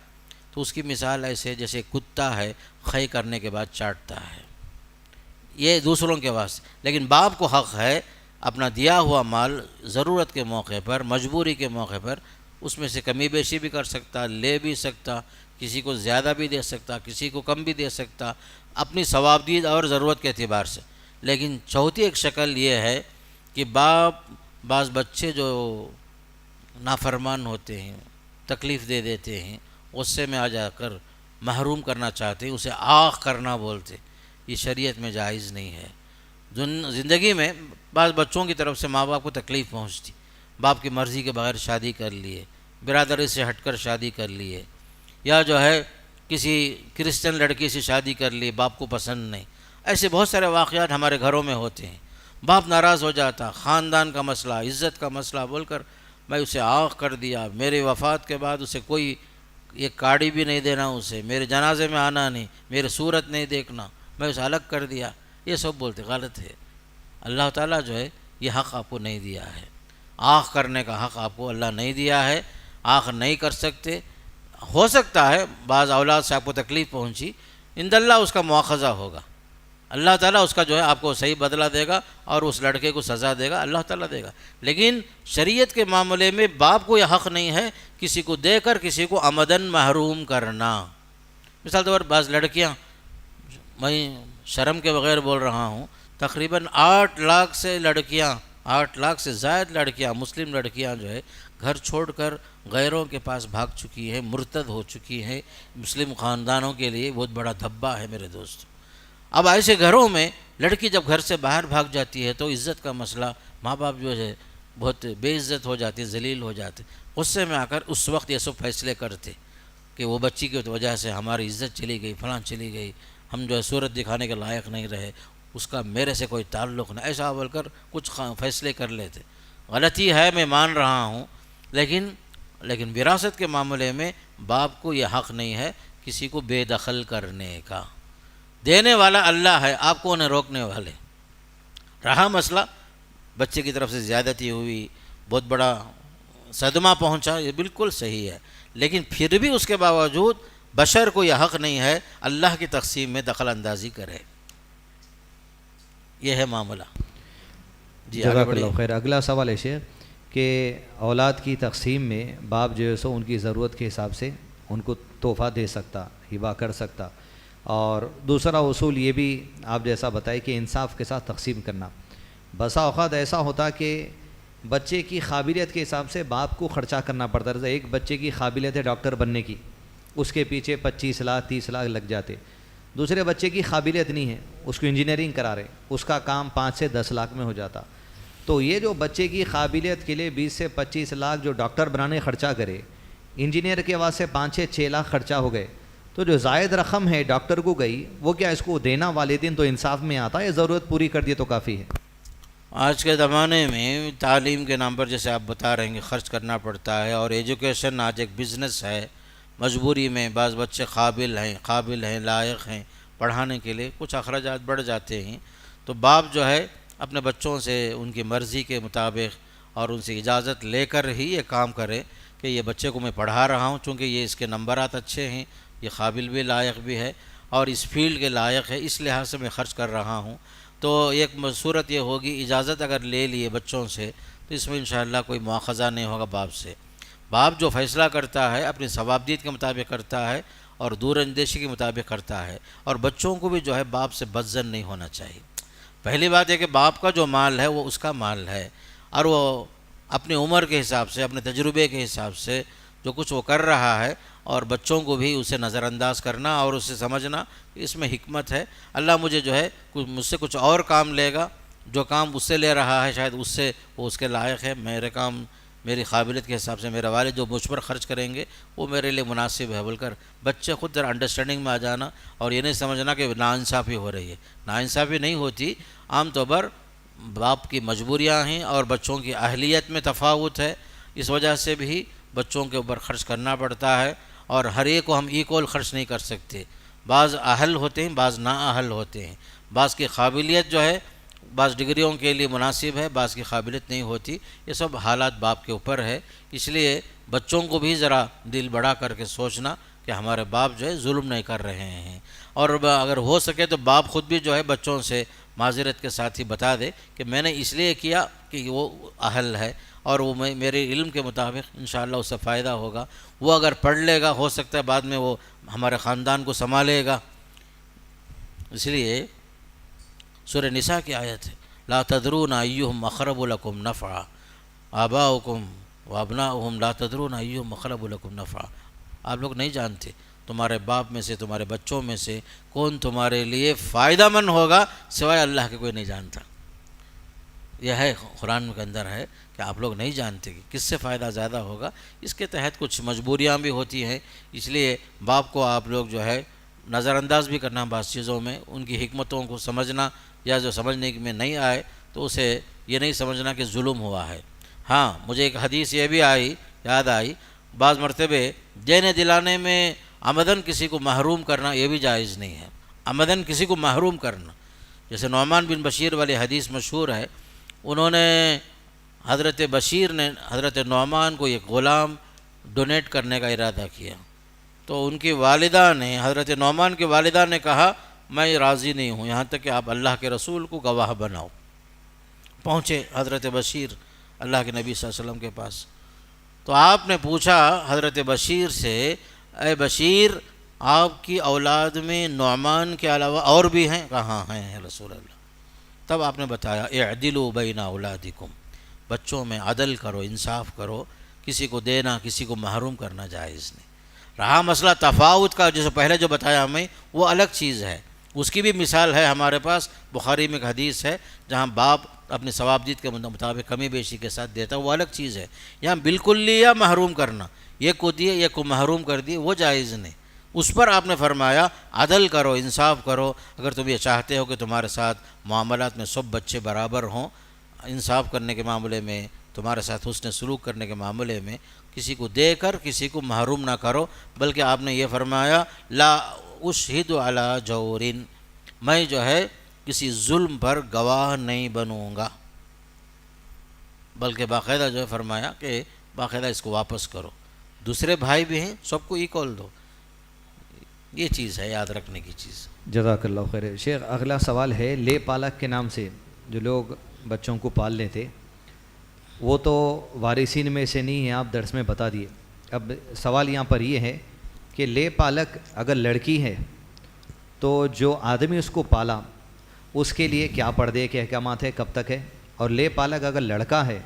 تو اس کی مثال ایسے جیسے کتا ہے خے کرنے کے بعد چاٹتا ہے۔ یہ دوسروں کے واسطے، لیکن باپ کو حق ہے اپنا دیا ہوا مال ضرورت کے موقع پر، مجبوری کے موقع پر اس میں سے کمی بیشی بھی کر سکتا، لے بھی سکتا، کسی کو زیادہ بھی دے سکتا، کسی کو کم بھی دے سکتا، اپنی ثوابدید اور ضرورت کے اعتبار سے۔ لیکن چوتھی ایک شکل یہ ہے کہ باپ بعض بچے جو نافرمان ہوتے ہیں، تکلیف دے دیتے ہیں، غصے میں آ جا کر محروم کرنا چاہتے ہیں، اسے آخ کرنا بولتے، یہ شریعت میں جائز نہیں ہے۔ زندگی میں بعض بچوں کی طرف سے ماں باپ کو تکلیف پہنچتی، باپ کی مرضی کے بغیر شادی کر لیے، برادری سے ہٹ کر شادی کر لیے، یا جو ہے کسی کرسچن لڑکی سے شادی کر لی، باپ کو پسند نہیں۔ ایسے بہت سارے واقعات ہمارے گھروں میں ہوتے ہیں۔ باپ ناراض ہو جاتا، خاندان کا مسئلہ، عزت کا مسئلہ بول کر میں اسے آخ کر دیا، میری وفات کے بعد اسے کوئی ایک کاڑی بھی نہیں دینا، اسے میرے جنازے میں آنا نہیں، میرے صورت نہیں دیکھنا، میں اسے الگ کر دیا، یہ سب بولتے غلط ہے۔ اللہ تعالیٰ جو ہے یہ حق آپ کو نہیں دیا ہے، آخ کرنے کا حق آپ کو اللہ نہیں دیا ہے، آخ نہیں کر سکتے۔ ہو سکتا ہے بعض اولاد سے آپ کو تکلیف پہنچی، اند اللہ اس کا مواخذہ ہوگا، اللہ تعالیٰ اس کا جو ہے آپ کو صحیح بدلہ دے گا اور اس لڑکے کو سزا دے گا، اللہ تعالیٰ دے گا۔ لیکن شریعت کے معاملے میں باپ کو یہ حق نہیں ہے کسی کو دے کر کسی کو عمدن محروم کرنا۔ مثال طور پر بعض لڑکیاں، میں شرم کے بغیر بول رہا ہوں، تقریباً 8 لاکھ سے لڑکیاں، 8 لاکھ سے زائد لڑکیاں، مسلم لڑکیاں جو ہے گھر چھوڑ کر غیروں کے پاس بھاگ چکی ہیں، مرتد ہو چکی ہیں۔ مسلم خاندانوں کے لیے بہت بڑا دھبا ہے میرے دوستو۔ اب ایسے گھروں میں لڑکی جب گھر سے باہر بھاگ جاتی ہے تو عزت کا مسئلہ، ماں باپ جو ہے بہت بے عزت ہو جاتے، ذلیل ہو جاتے، غصے میں آ کر اس وقت یہ سب فیصلے کرتے کہ وہ بچی کی وجہ سے ہماری عزت چلی گئی، فلاں چلی گئی، ہم جو ہے صورت دکھانے کے لائق نہیں رہے، اس کا میرے سے کوئی تعلق نہیں، ایسا بول کر کچھ فیصلے کر لیتے۔ غلطی ہے، میں مان رہا ہوں، لیکن وراثت کے معاملے میں باپ کو یہ حق نہیں ہے کسی کو بے دخل کرنے کا۔ دینے والا اللہ ہے، آپ کون ہیں روکنے والے؟ رہا مسئلہ بچے کی طرف سے زیادتی ہوئی، بہت بڑا صدمہ پہنچا، یہ بالکل صحیح ہے، لیکن پھر بھی اس کے باوجود بشر کو یہ حق نہیں ہے اللہ کی تقسیم میں دخل اندازی کرے۔ یہ ہے معاملہ۔ جی آگے جزاک بڑھیے۔ اللہ خیر۔ اگلا سوال ہے شیخ کہ اولاد کی تقسیم میں باپ جو ہے سو ان کی ضرورت کے حساب سے ان کو تحفہ دے سکتا، ہبہ کر سکتا، اور دوسرا اصول یہ بھی آپ جیسا بتائے کہ انصاف کے ساتھ تقسیم کرنا۔ بسا اوقات ایسا ہوتا کہ بچے کی قابلیت کے حساب سے باپ کو خرچہ کرنا پڑتا ہے۔ ایک بچے کی قابلیت ہے ڈاکٹر بننے کی، اس کے پیچھے 25 لاکھ 30 لاکھ لگ جاتے۔ دوسرے بچے کی قابلیت نہیں ہے، اس کو انجینئرنگ کرا رہے، اس کا کام 5 سے 10 لاکھ میں ہو جاتا۔ تو یہ جو بچے کی قابلیت کے لیے 20 سے 25 لاکھ جو ڈاکٹر بنانے خرچہ کرے، انجینئر کے واسطے 5 سے 6 لاکھ خرچہ ہو گئے، تو جو زائد رقم ہے ڈاکٹر کو گئی، وہ کیا اس کو دینا والدین تو انصاف میں آتا ہے، ضرورت پوری کر دی تو کافی ہے؟ آج کے زمانے میں تعلیم کے نام پر جیسے آپ بتا رہے ہیں کہ خرچ کرنا پڑتا ہے، اور ایجوکیشن آج ایک بزنس ہے، مجبوری میں بعض بچے قابل ہیں لائق ہیں پڑھانے کے لیے، کچھ اخراجات بڑھ جاتے ہیں، تو باپ جو ہے اپنے بچوں سے ان کی مرضی کے مطابق اور ان سے اجازت لے کر ہی یہ کام کرے کہ یہ بچے کو میں پڑھا رہا ہوں، چونکہ یہ اس کے نمبرات اچھے ہیں، یہ قابل بھی لائق بھی ہے اور اس فیلڈ کے لائق ہے، اس لحاظ سے میں خرچ کر رہا ہوں۔ تو ایک صورت یہ ہوگی، اجازت اگر لے لیے بچوں سے تو اس میں انشاءاللہ کوئی مواخذہ نہیں ہوگا باپ سے۔ باپ جو فیصلہ کرتا ہے اپنی ثوابدید کے مطابق کرتا ہے اور دور اندیشی کے مطابق کرتا ہے، اور بچوں کو بھی جو ہے باپ سے بدظن نہیں ہونا چاہیے۔ پہلی بات ہے کہ باپ کا جو مال ہے وہ اس کا مال ہے، اور وہ اپنی عمر کے حساب سے، اپنے تجربے کے حساب سے جو کچھ وہ کر رہا ہے، اور بچوں کو بھی اسے نظر انداز کرنا اور اسے سمجھنا کہ اس میں حکمت ہے، اللہ مجھے جو ہے مجھ سے کچھ اور کام لے گا، جو کام اس سے لے رہا ہے شاید اس سے وہ اس کے لائق ہے، میرے کام میری قابلیت کے حساب سے میرے والد جو مجھ پر خرچ کریں گے وہ میرے لیے مناسب ہے بول کر بچے خود ذرا انڈرسٹینڈنگ میں آ جانا، اور یہ نہیں سمجھنا کہ ناانصافی ہو رہی ہے۔ ناانصافی نہیں ہوتی، عام طور پر باپ کی مجبوریاں ہیں اور بچوں کی اہلیت میں تفاوت ہے، اس وجہ سے بھی بچوں کے اوپر خرچ کرنا پڑتا ہے، اور ہر ایک کو ہم ایکول خرچ نہیں کر سکتے، بعض اہل ہوتے ہیں بعض نااہل ہوتے ہیں، بعض کی قابلیت جو ہے بعض ڈگریوں کے لیے مناسب ہے، بعض کی قابلیت نہیں ہوتی، یہ سب حالات باپ کے اوپر ہے۔ اس لیے بچوں کو بھی ذرا دل بڑا کر کے سوچنا کہ ہمارے باپ جو ہے ظلم نہیں کر رہے ہیں، اور اگر ہو سکے تو باپ خود بھی جو ہے بچوں سے معذرت کے ساتھ ہی بتا دے کہ میں نے اس لیے کیا کہ وہ اہل ہے، اور وہ میرے علم کے مطابق انشاءاللہ اس سے فائدہ ہوگا، وہ اگر پڑھ لے گا ہو سکتا ہے بعد میں وہ ہمارے خاندان کو سنبھالے گا۔ اس لیے سورہ نساء کی آیت ہے، لا تدرون ایہم اقرب لکم نفعا آباؤکم وابناؤہم لا تدرون ایہم اقرب لکم نفعا، آپ لوگ نہیں جانتے تمہارے باپ میں سے تمہارے بچوں میں سے کون تمہارے لیے فائدہ مند ہوگا، سوائے اللہ کے کوئی نہیں جانتا۔ یہ ہے قرآن کے اندر ہے کہ آپ لوگ نہیں جانتے کہ کس سے فائدہ زیادہ ہوگا، اس کے تحت کچھ مجبوریاں بھی ہوتی ہیں، اس لیے باپ کو آپ لوگ جو ہے نظر انداز بھی کرنا بعض چیزوں میں، ان کی حکمتوں کو سمجھنا، یا جو سمجھنے میں نہیں آئے تو اسے یہ نہیں سمجھنا کہ ظلم ہوا ہے۔ ہاں مجھے ایک حدیث یہ بھی یاد آئی، بعض مرتبے دینے دلانے میں عمدن کسی کو محروم کرنا یہ بھی جائز نہیں ہے، عمدن کسی کو محروم کرنا، جیسے نعمان بن بشیر والی حدیث مشہور ہے، انہوں نے حضرت بشیر نے حضرت نعمان کو ایک غلام ڈونیٹ کرنے کا ارادہ کیا، تو ان کی والدہ نے، حضرت نعمان کی والدہ نے کہا میں راضی نہیں ہوں، یہاں تک کہ آپ اللہ کے رسول کو گواہ بناؤ۔ پہنچے حضرت بشیر اللہ کے نبی صلی اللہ علیہ وسلم کے پاس، تو آپ نے پوچھا حضرت بشیر سے، اے بشیر آپ کی اولاد میں نعمان کے علاوہ اور بھی ہیں؟ کہاں ہیں رسول اللہ؟ تب آپ نے بتایا اعدلوا بین اولادکم، بچوں میں عدل کرو، انصاف کرو، کسی کو دینا کسی کو محروم کرنا جائز نہیں۔ رہا مسئلہ تفاوت کا، جیسے پہلے جو بتایا ہمیں وہ الگ چیز ہے، اس کی بھی مثال ہے ہمارے پاس، بخاری میں ایک حدیث ہے جہاں باپ اپنے ثوابدید کے مطابق کمی بیشی کے ساتھ دیتا ہے، وہ الگ چیز ہے۔ یہاں بالکل لیا محروم کرنا، یہ کو دیے یہ کو محروم کر دیے، وہ جائز نہیں، اس پر آپ نے فرمایا عدل کرو، انصاف کرو، اگر تم یہ چاہتے ہو کہ تمہارے ساتھ معاملات میں سب بچے برابر ہوں، انصاف کرنے کے معاملے میں، تمہارے ساتھ حسن سلوک کرنے کے معاملے میں کسی کو دے کر کسی کو محروم نہ کرو، بلکہ آپ نے یہ فرمایا لا اشہد علی جور، میں جو ہے کسی ظلم پر گواہ نہیں بنوں گا، بلکہ باقاعدہ جو ہے فرمایا کہ باقاعدہ اس کو واپس کرو، دوسرے بھائی بھی ہیں سب کو ایکول دو، یہ چیز ہے یاد رکھنے کی چیز۔ جزاک اللہ خیر۔ شیخ اگلا سوال ہے، لے پالک کے نام سے جو لوگ بچوں کو پال لیتے، وہ تو وارثین میں سے نہیں ہیں، آپ درس میں بتا دیے۔ اب سوال یہاں پر یہ ہے کہ لے پالک اگر لڑکی ہے تو جو آدمی اس کو پالا اس کے لیے کیا پردے کے احکامات ہے، کب تک ہے؟ اور لے پالک اگر لڑکا ہے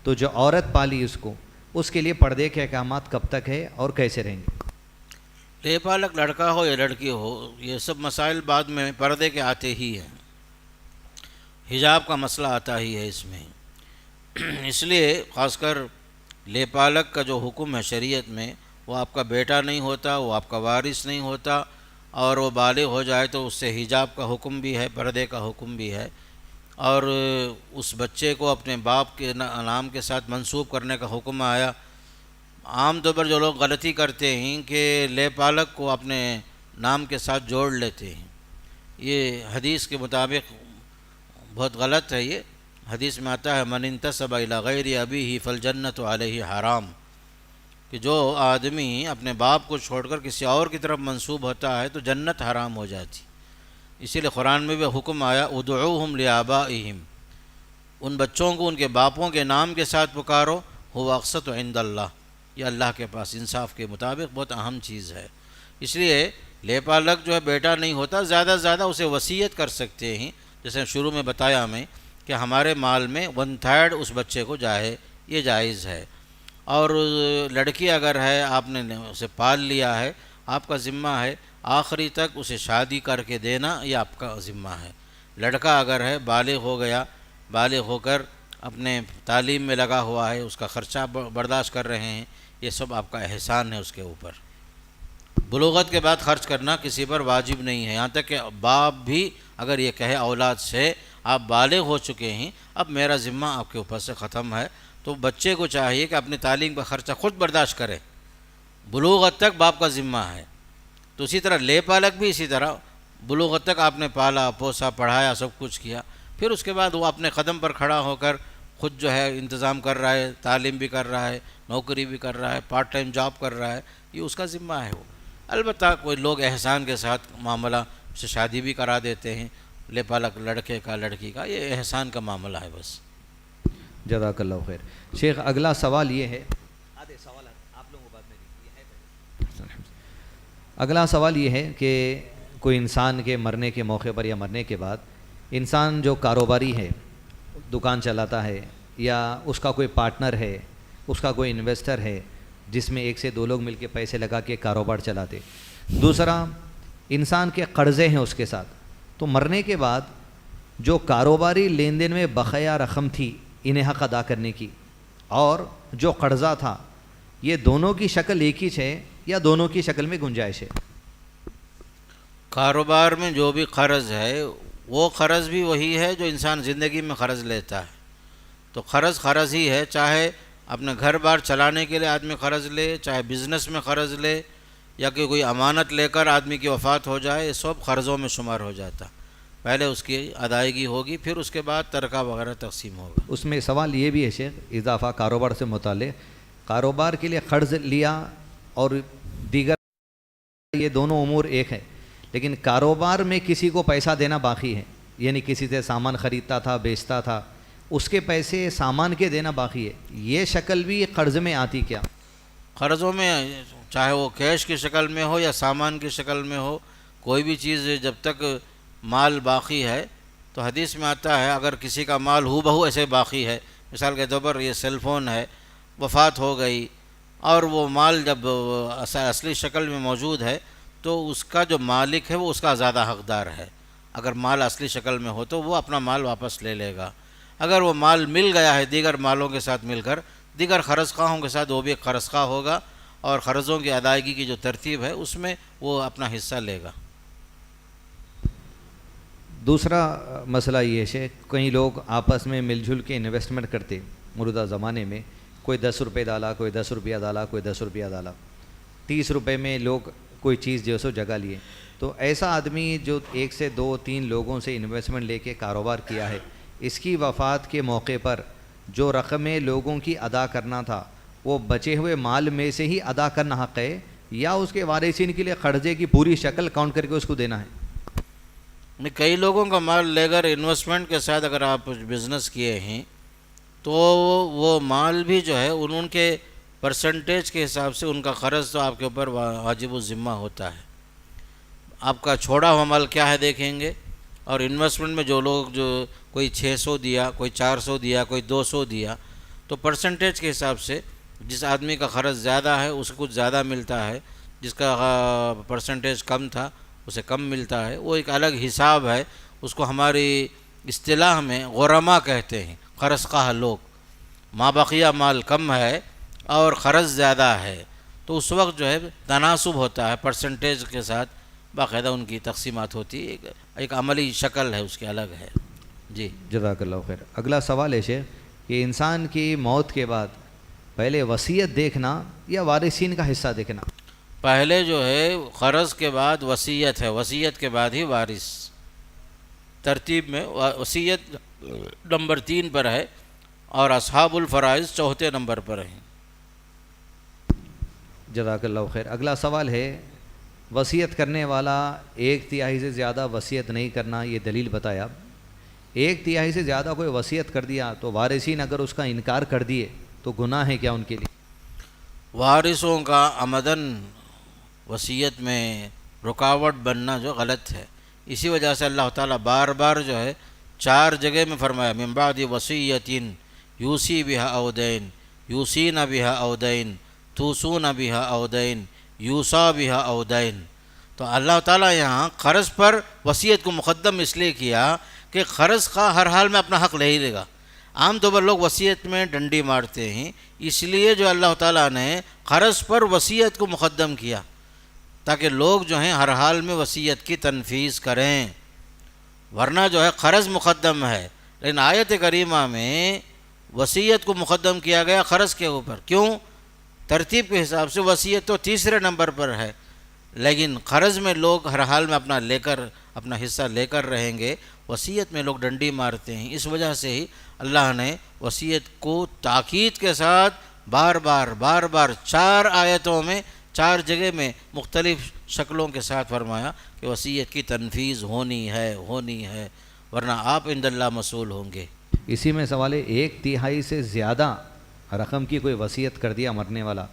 تو جو عورت پالی اس کو، اس کے لیے پردے کے احکامات کب تک ہے اور کیسے رہیں گے؟ لے پالک لڑکا ہو یا لڑکی ہو، یہ سب مسائل بعد میں پردے کے آتے ہی ہیں، حجاب کا مسئلہ آتا ہی ہے اس میں، اس لیے خاص کر لے پالک کا جو حکم ہے شریعت میں، وہ آپ کا بیٹا نہیں ہوتا، وہ آپ کا وارث نہیں ہوتا، اور وہ بالغ ہو جائے تو اس سے حجاب کا حکم بھی ہے، پردے کا حکم بھی ہے، اور اس بچے کو اپنے باپ کے نام کے ساتھ منسوب کرنے کا حکم آیا۔ عام طور پر جو لوگ غلطی کرتے ہیں کہ لے پالک کو اپنے نام کے ساتھ جوڑ لیتے ہیں، یہ حدیث کے مطابق بہت غلط ہے۔ یہ حدیث میں آتا ہے من انتسب الی غیر ابیہ فالجنۃ علیہ حرام، کہ جو آدمی اپنے باپ کو چھوڑ کر کسی اور کی طرف منسوب ہوتا ہے تو جنت حرام ہو جاتی۔ اسی لیے قرآن میں بھی حکم آیا ادعوہم لآبائہم، ان بچوں کو ان کے باپوں کے نام کے ساتھ پکارو، هو اقسط عند اللہ، یہ اللہ کے پاس انصاف کے مطابق بہت اہم چیز ہے۔ اس لیے لے پالک جو ہے بیٹا نہیں ہوتا، زیادہ سے زیادہ اسے وصیت کر سکتے ہیں، جیسے شروع میں بتایا ہمیں کہ ہمارے مال میں 1/3 اس بچے کو جائے، یہ جائز ہے۔ اور لڑکی اگر ہے، آپ نے اسے پال لیا ہے، آپ کا ذمہ ہے آخری تک اسے شادی کر کے دینا، یہ آپ کا ذمہ ہے۔ لڑکا اگر ہے بالغ ہو گیا، بالغ ہو کر اپنے تعلیم میں لگا ہوا ہے، اس کا خرچہ برداشت کر رہے ہیں، یہ سب آپ کا احسان ہے اس کے اوپر۔ بلوغت کے بعد خرچ کرنا کسی پر واجب نہیں ہے، یہاں تک کہ باپ بھی اگر یہ کہے اولاد سے آپ بالغ ہو چکے ہیں، اب میرا ذمہ آپ کے اوپر سے ختم ہے، تو بچے کو چاہیے کہ اپنی تعلیم کا خرچہ خود برداشت کرے، بلوغت تک باپ کا ذمہ ہے۔ تو اسی طرح لے پالک بھی اسی طرح، بلوغت تک آپ نے پالا پوسا پڑھایا سب کچھ کیا، پھر اس کے بعد وہ اپنے قدم پر کھڑا ہو کر خود جو ہے انتظام کر رہا ہے، تعلیم بھی کر رہا ہے، نوکری بھی کر رہا ہے، پارٹ ٹائم جاب کر رہا ہے، یہ اس کا ذمہ ہے وہ۔ البتہ کوئی لوگ احسان کے ساتھ معاملہ سے شادی بھی کرا دیتے ہیں، لے پالک لڑکے کا لڑکی کا، یہ احسان کا معاملہ ہے بس۔ جزاک اللہ خیر۔ شیخ اگلا سوال یہ ہے، آدھے سوالات آپ لوگوں کو بعد میں اگلا سوال یہ ہے کہ کوئی انسان کے مرنے کے موقع پر یا مرنے کے بعد انسان جو کاروباری ہے، دکان چلاتا ہے، یا اس کا کوئی پارٹنر ہے، اس کا کوئی انویسٹر ہے جس میں 1 سے 2 لوگ مل کے پیسے لگا کے کاروبار چلاتے، دوسرا انسان کے قرضے ہیں اس کے ساتھ، تو مرنے کے بعد جو کاروباری لین دین میں بقایا رقم تھی انہیں حق ادا کرنے کی، اور جو قرضہ تھا، یہ دونوں کی شکل ایک ہی ہے یا دونوں کی شکل میں گنجائش ہے؟ کاروبار میں جو بھی قرض ہے وہ قرض بھی وہی ہے جو انسان زندگی میں قرض لیتا ہے، تو قرض ہی ہے، چاہے اپنے گھر بار چلانے کے لیے آدمی قرض لے، چاہے بزنس میں قرض لے، یا کہ کوئی امانت لے کر آدمی کی وفات ہو جائے، یہ سب قرضوں میں شمار ہو جاتا۔ پہلے اس کی ادائیگی ہوگی، پھر اس کے بعد ترکہ وغیرہ تقسیم ہوگا۔ اس میں سوال یہ بھی ہے شیخ، اضافہ کاروبار سے متعلق، کاروبار کے لیے قرض لیا اور دیگر، یہ دونوں امور ایک ہے، لیکن کاروبار میں کسی کو پیسہ دینا باقی ہے، یعنی کسی سے سامان خریدتا تھا، بیچتا تھا، اس کے پیسے سامان کے دینا باقی ہے، یہ شکل بھی قرض میں آتی کیا؟ قرضوں میں چاہے وہ کیش کی شکل میں ہو یا سامان کی شکل میں ہو، کوئی بھی چیز جب تک مال باقی ہے، تو حدیث میں آتا ہے اگر کسی کا مال ہو بہو ایسے باقی ہے، مثال کے طور پر یہ سیل فون ہے، وفات ہو گئی اور وہ مال جب اصلی شکل میں موجود ہے تو اس کا جو مالک ہے وہ اس کا زیادہ حقدار ہے۔ اگر مال اصلی شکل میں ہو تو وہ اپنا مال واپس لے لے گا، اگر وہ مال مل گیا ہے دیگر مالوں کے ساتھ مل کر، دیگر قرض خواہوں کے ساتھ، وہ بھی ایک قرض خواہ ہوگا، اور قرضوں کی ادائیگی کی جو ترتیب ہے اس میں وہ اپنا حصہ لے گا۔ دوسرا مسئلہ یہ ہے، کئی لوگ آپس میں مل جل کے انویسٹمنٹ کرتے، موجودہ زمانے میں کوئی 10 روپے ڈالا، کوئی 10 روپیہ ڈالا، کوئی 10 روپیہ ڈالا، 30 روپے میں لوگ کوئی چیز جو سو جگہ لیے، تو ایسا آدمی جو 1 سے 2 3 لوگوں سے انویسٹمنٹ لے کے کاروبار کیا ہے، اس کی وفات کے موقع پر جو رقمیں لوگوں کی ادا کرنا تھا وہ بچے ہوئے مال میں سے ہی ادا کرنا حق ہے، یا اس کے وارثین کے لیے قرضے کی پوری شکل کاؤنٹ کر کے اس کو دینا ہے؟ کئی لوگوں کا مال لے کر انویسٹمنٹ کے ساتھ اگر آپ بزنس کیے ہیں تو وہ مال بھی جو ہے ان کے پرسنٹیج کے حساب سے ان کا قرض تو آپ کے اوپر واجب الذمہ ہوتا ہے۔ آپ کا چھوڑا ہوا مال کیا ہے دیکھیں گے، اور انویسٹمنٹ میں جو لوگ جو کوئی 600 دیا، کوئی 400 دیا، کوئی 200 دیا، تو پرسنٹیج کے حساب سے جس آدمی کا قرض زیادہ ہے اسے کچھ زیادہ ملتا ہے، جس کا پرسنٹیج کم تھا اسے کم ملتا ہے، وہ ایک الگ حساب ہے، اس کو ہماری اصطلاح میں غرما کہتے ہیں، قرض خواہ لوگ۔ ما بقیہ مال کم ہے اور قرض زیادہ ہے تو اس وقت جو ہے تناسب ہوتا ہے، پرسنٹیج کے ساتھ باقاعدہ ان کی تقسیمات ہوتی ہے، ایک عملی شکل ہے اس کی الگ ہے۔ جی جزاک اللہ خیر. اگلا سوال ہے شیخ کہ انسان کی موت کے بعد پہلے وصیت دیکھنا یا وارثین کا حصہ دیکھنا؟ پہلے جو ہے قرض کے بعد وصیت ہے، وصیت کے بعد ہی وارث. ترتیب میں وصیت نمبر 3 پر ہے اور اصحاب الفرائض چوتھے نمبر پر ہیں. جزاک اللہ خیر. اگلا سوال ہے وصیت کرنے والا 1/3 سے زیادہ وصیت نہیں کرنا، یہ دلیل بتایا. 1/3 سے زیادہ کوئی وصیت کر دیا تو وارثین اگر اس کا انکار کر دیے تو گناہ ہے کیا ان کے لیے؟ وارثوں کا عمدن وصیت میں رکاوٹ بننا جو غلط ہے، اسی وجہ سے اللہ تعالیٰ بار بار جو ہے 4 جگہ میں فرمایا من بعد وصیت یوصی بہا او دین یوصین بہا او دین توصون بہا او دین یوصا بہا او دین. تو اللہ تعالیٰ یہاں قرض پر وصیت کو مقدم اس لیے کیا کہ قرض کا ہر حال میں اپنا حق لے ہی لے گا. عام طور پر لوگ وصیت میں ڈنڈی مارتے ہیں، اس لیے جو اللہ تعالیٰ نے قرض پر وصیت کو مقدم کیا تاکہ لوگ جو ہیں ہر حال میں وصیت کی تنفیذ کریں، ورنہ جو ہے قرض مقدم ہے. لیکن آیت کریمہ میں وصیت کو مقدم کیا گیا قرض کے اوپر. کیوں؟ ترتیب کے حساب سے وصیت تو 3 نمبر پر ہے، لیکن قرض میں لوگ ہر حال میں اپنا حصہ لے کر رہیں گے، وصیت میں لوگ ڈنڈی مارتے ہیں. اس وجہ سے ہی اللہ نے وصیت کو تاکید کے ساتھ بار بار 4 آیتوں میں 4 جگہ میں مختلف شکلوں کے ساتھ فرمایا کہ وصیت کی تنفیذ ہونی ہے ورنہ آپ عند اللہ مسئول ہوں گے. اسی میں سوال ہے 1/3 سے زیادہ رقم کی کوئی وصیت کر دیا مرنے والا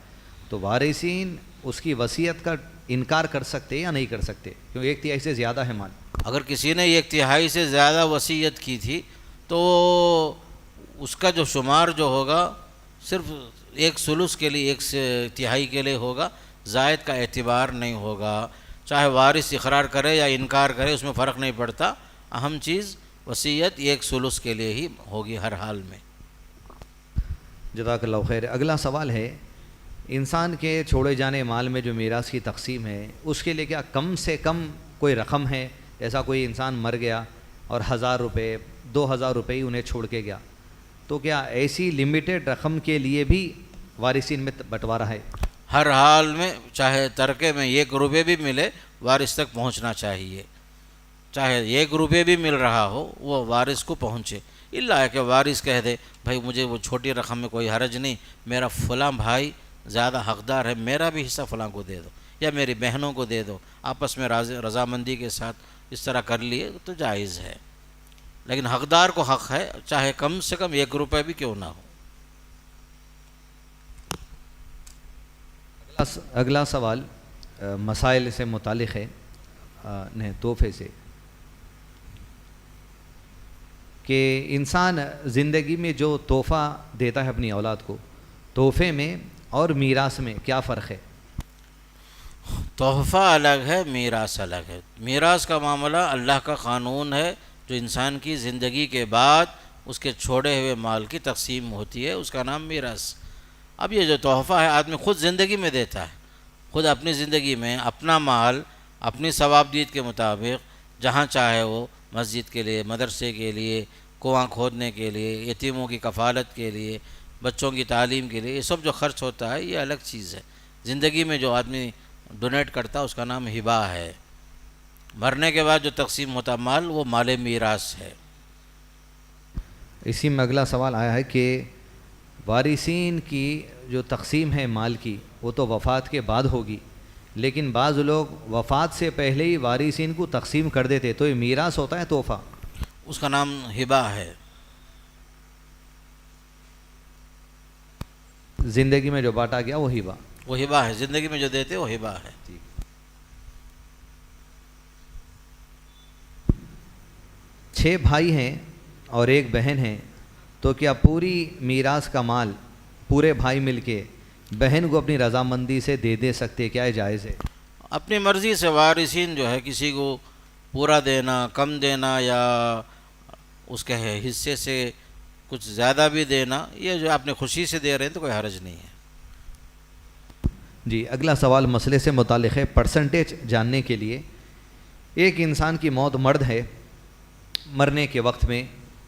تو وارثین اس کی وصیت کا انکار کر سکتے یا نہیں کر سکتے؟ کیوں 1/3 سے زیادہ ہے مال. اگر کسی نے 1/3 سے زیادہ وصیت کی تھی تو اس کا جو شمار جو ہوگا صرف 1/3 کے لیے 1/3 کے لیے ہوگا، زائد کا اعتبار نہیں ہوگا. چاہے وارث اقرار کرے یا انکار کرے اس میں فرق نہیں پڑتا، اہم چیز وصیت 1/3 کے لیے ہی ہوگی ہر حال میں. جزاک اللہ خیر. اگلا سوال ہے انسان کے چھوڑے جانے مال میں جو میراث کی تقسیم ہے اس کے لیے کیا کم سے کم کوئی رقم ہے؟ ایسا کوئی انسان مر گیا اور 1000 روپے 2000 روپے انہیں چھوڑ کے گیا تو کیا ایسی لمیٹڈ رقم کے لیے بھی وارثین میں بٹوارا ہے؟ ہر حال میں چاہے ترکے میں 1 روپے بھی ملے وارث تک پہنچنا چاہیے. چاہے 1 روپے بھی مل رہا ہو وہ وارث کو پہنچے. اللہ ہے کہ وارث کہہ دے بھائی مجھے وہ چھوٹی رقم میں کوئی حرج نہیں، میرا فلاں بھائی زیادہ حقدار ہے، میرا بھی حصہ فلاں کو دے دو یا میری بہنوں کو دے دو، آپس میں رضامندی کے ساتھ اس طرح کر لیے تو جائز ہے. لیکن حقدار کو حق ہے چاہے کم سے کم 1 روپے بھی کیوں نہ ہو. اگلا سوال مسائل سے متعلق ہے تحفے سے کہ انسان زندگی میں جو تحفہ دیتا ہے اپنی اولاد کو، تحفے میں اور میراث میں کیا فرق ہے؟ تحفہ الگ ہے، میراث الگ ہے. میراث کا معاملہ اللہ کا قانون ہے جو انسان کی زندگی کے بعد اس کے چھوڑے ہوئے مال کی تقسیم ہوتی ہے، اس کا نام میراث. اب یہ جو تحفہ ہے آدمی خود زندگی میں دیتا ہے، خود اپنی زندگی میں اپنا مال اپنی ثوابدید کے مطابق جہاں چاہے وہ مسجد کے لیے، مدرسے کے لیے، کنواں کھودنے کے لیے، یتیموں کی کفالت کے لیے، بچوں کی تعلیم کے لیے، یہ سب جو خرچ ہوتا ہے یہ الگ چیز ہے. زندگی میں جو آدمی ڈونیٹ کرتا ہے اس کا نام ہبہ ہے. مرنے کے بعد جو تقسیم ہوتا مال وہ مال میراث ہے. اسی میں اگلا سوال آیا ہے کہ وارثین کی جو تقسیم ہے مال کی وہ تو وفات کے بعد ہوگی، لیکن بعض لوگ وفات سے پہلے ہی وارثین کو تقسیم کر دیتے، تو یہ میراث ہوتا ہے تحفہ؟ اس کا نام ہبہ ہے. زندگی میں جو بانٹا گیا وہ ہبہ، وہ ہبہ ہے، زندگی میں جو دیتے وہ ہبہ ہے. 6 بھائی ہیں اور 1 بہن ہے تو کیا پوری میراث کا مال پورے بھائی مل کے بہن کو اپنی رضامندی سے دے سکتے؟ کیا یہ جائز ہے؟ اپنی مرضی سے وارثین جو ہے کسی کو پورا دینا، کم دینا یا اس کے حصے سے کچھ زیادہ بھی دینا، یہ جو اپنی خوشی سے دے رہے ہیں تو کوئی حرج نہیں ہے. جی اگلا سوال مسئلے سے متعلق ہے پرسنٹیج جاننے کے لیے. ایک انسان کی موت مرد ہے، مرنے کے وقت میں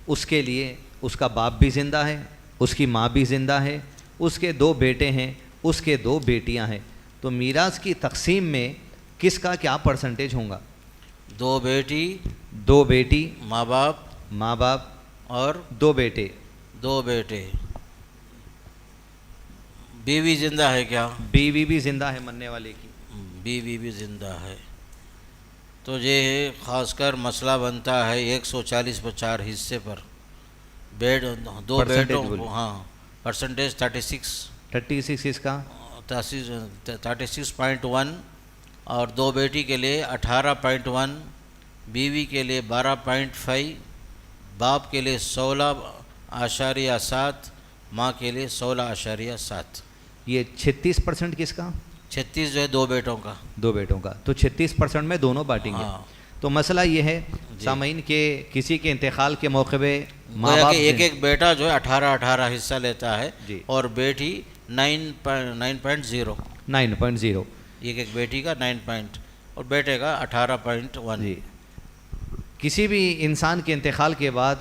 اس کے لیے اس کا باپ بھی زندہ ہے، اس کی ماں بھی زندہ ہے، اس کے 2 بیٹے ہیں، اس کے 2 بیٹیاں ہیں، تو میراث کی تقسیم میں کس کا کیا پرسنٹیج ہوگا؟ 2 بیٹی، 2 بیٹی، ماں باپ ماں باپ اور 2 بیٹے، 2 بیٹے۔ بیوی زندہ ہے کیا؟ بیوی بھی زندہ ہے مرنے والے کی۔ بیوی بھی زندہ ہے، تو یہ خاص کر مسئلہ بنتا ہے 140/4 حصے پر۔ 2 پرسنٹیج بیٹوں بولے، کو، ہاں پرسنٹیج 36 اس کا 36.1، اور 2 بیٹی کے لیے 18.1، بیوی کے لیے 12.5، باپ کے لیے 16.7، ماں کے لیے 16.7۔ یہ 36% کس کا؟ 36 جو ہے 2 بیٹوں کا۔ 2 بیٹوں کا، تو 36% میں دونوں بانٹیں گے۔ ہاں، تو مسئلہ یہ ہے سامعین کہ کسی کے انتقال کے موقع پہ ماں گویا باپ کہ ایک بیٹا جو ہے 18 حصہ لیتا ہے، جی، اور بیٹی 9.0، 9.0 ایک بیٹی کا 9 اور بیٹے کا 18.1۔ جی۔ کسی بھی انسان کے انتقال کے بعد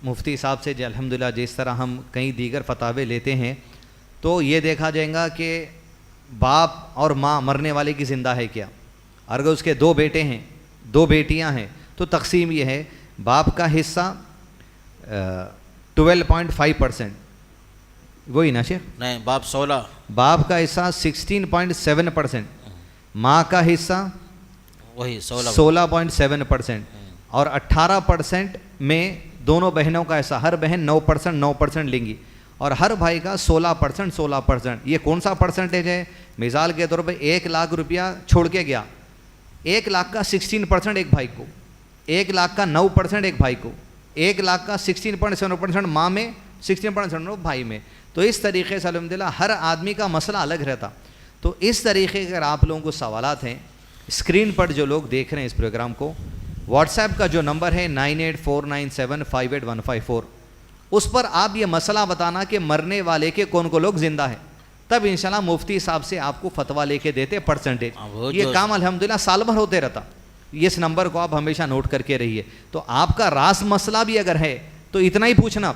مفتی صاحب سے الحمدللہ جس طرح ہم کئی دیگر فتاوے لیتے ہیں تو یہ دیکھا جائے گا کہ باپ اور ماں مرنے والے کی زندہ ہے کیا، اور اگر اس کے 2 بیٹے ہیں 2 بیٹیاں ہیں تو تقسیم یہ ہے، باپ کا حصہ 12.5%، وہی نا شیخ؟ نہیں، باپ 16، باپ کا حصہ 16.7%، ماں کا حصہ وہی 16.7%، اور 18% میں دونوں بہنوں کا حصہ، ہر بہن 9% لیں گی، اور ہر بھائی کا 16%۔ یہ کون سا پرسنٹیج ہے؟ مثال کے طور پہ 1 لاکھ روپیہ چھوڑ کے گیا، 1 لاکھ کا 16% ایک بھائی کو، 1 لاکھ کا 9% ایک بھائی کو، 1 لاکھ کا 16.7% ماں میں، 16% بھائی میں۔ تو اس طریقے سے الحمدللہ ہر آدمی کا مسئلہ الگ رہتا۔ تو اس طریقے اگر آپ لوگوں کو سوالات ہیں، اسکرین پر جو لوگ دیکھ رہے ہیں اس پروگرام کو، واٹس ایپ کا جو نمبر ہے 9849758154، اس پر آپ یہ مسئلہ بتانا کہ مرنے والے کے کون کو لوگ زندہ ہیں، تب انشاءاللہ مفتی صاحب سے آپ کو فتویٰ لے کے دیتے پرسنٹیج۔ یہ کام الحمدللہ سال بھر ہوتے رہتا، اس نمبر کو آپ ہمیشہ نوٹ کر کے رہیے۔ تو آپ کا راز مسئلہ بھی اگر ہے تو اتنا ہی پوچھنا،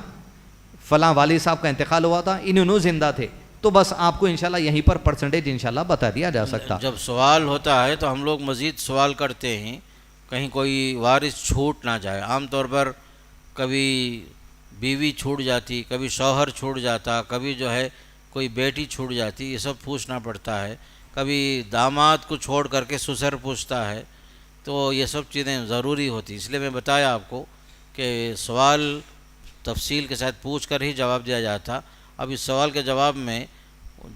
فلاں والد صاحب کا انتقال ہوا تھا، انہوں زندہ تھے، تو بس آپ کو انشاءاللہ یہیں پر پرسنٹیج انشاءاللہ بتا دیا جا سکتا۔ جب سوال ہوتا ہے تو ہم لوگ مزید سوال کرتے ہیں، کہیں کوئی وارث چھوٹ نہ جائے۔ عام طور پر کبھی بیوی چھوٹ جاتی، کبھی شوہر چھوٹ جاتا، کبھی جو ہے کوئی بیٹی چھوٹ جاتی، یہ سب پوچھنا پڑتا ہے۔ کبھی داماد کو چھوڑ کر کے سسر پوچھتا ہے، تو یہ سب چیزیں ضروری ہوتی، اس لیے میں بتایا آپ کو کہ سوال تفصیل کے ساتھ پوچھ کر ہی جواب دیا جاتا۔ اب اس سوال کے جواب میں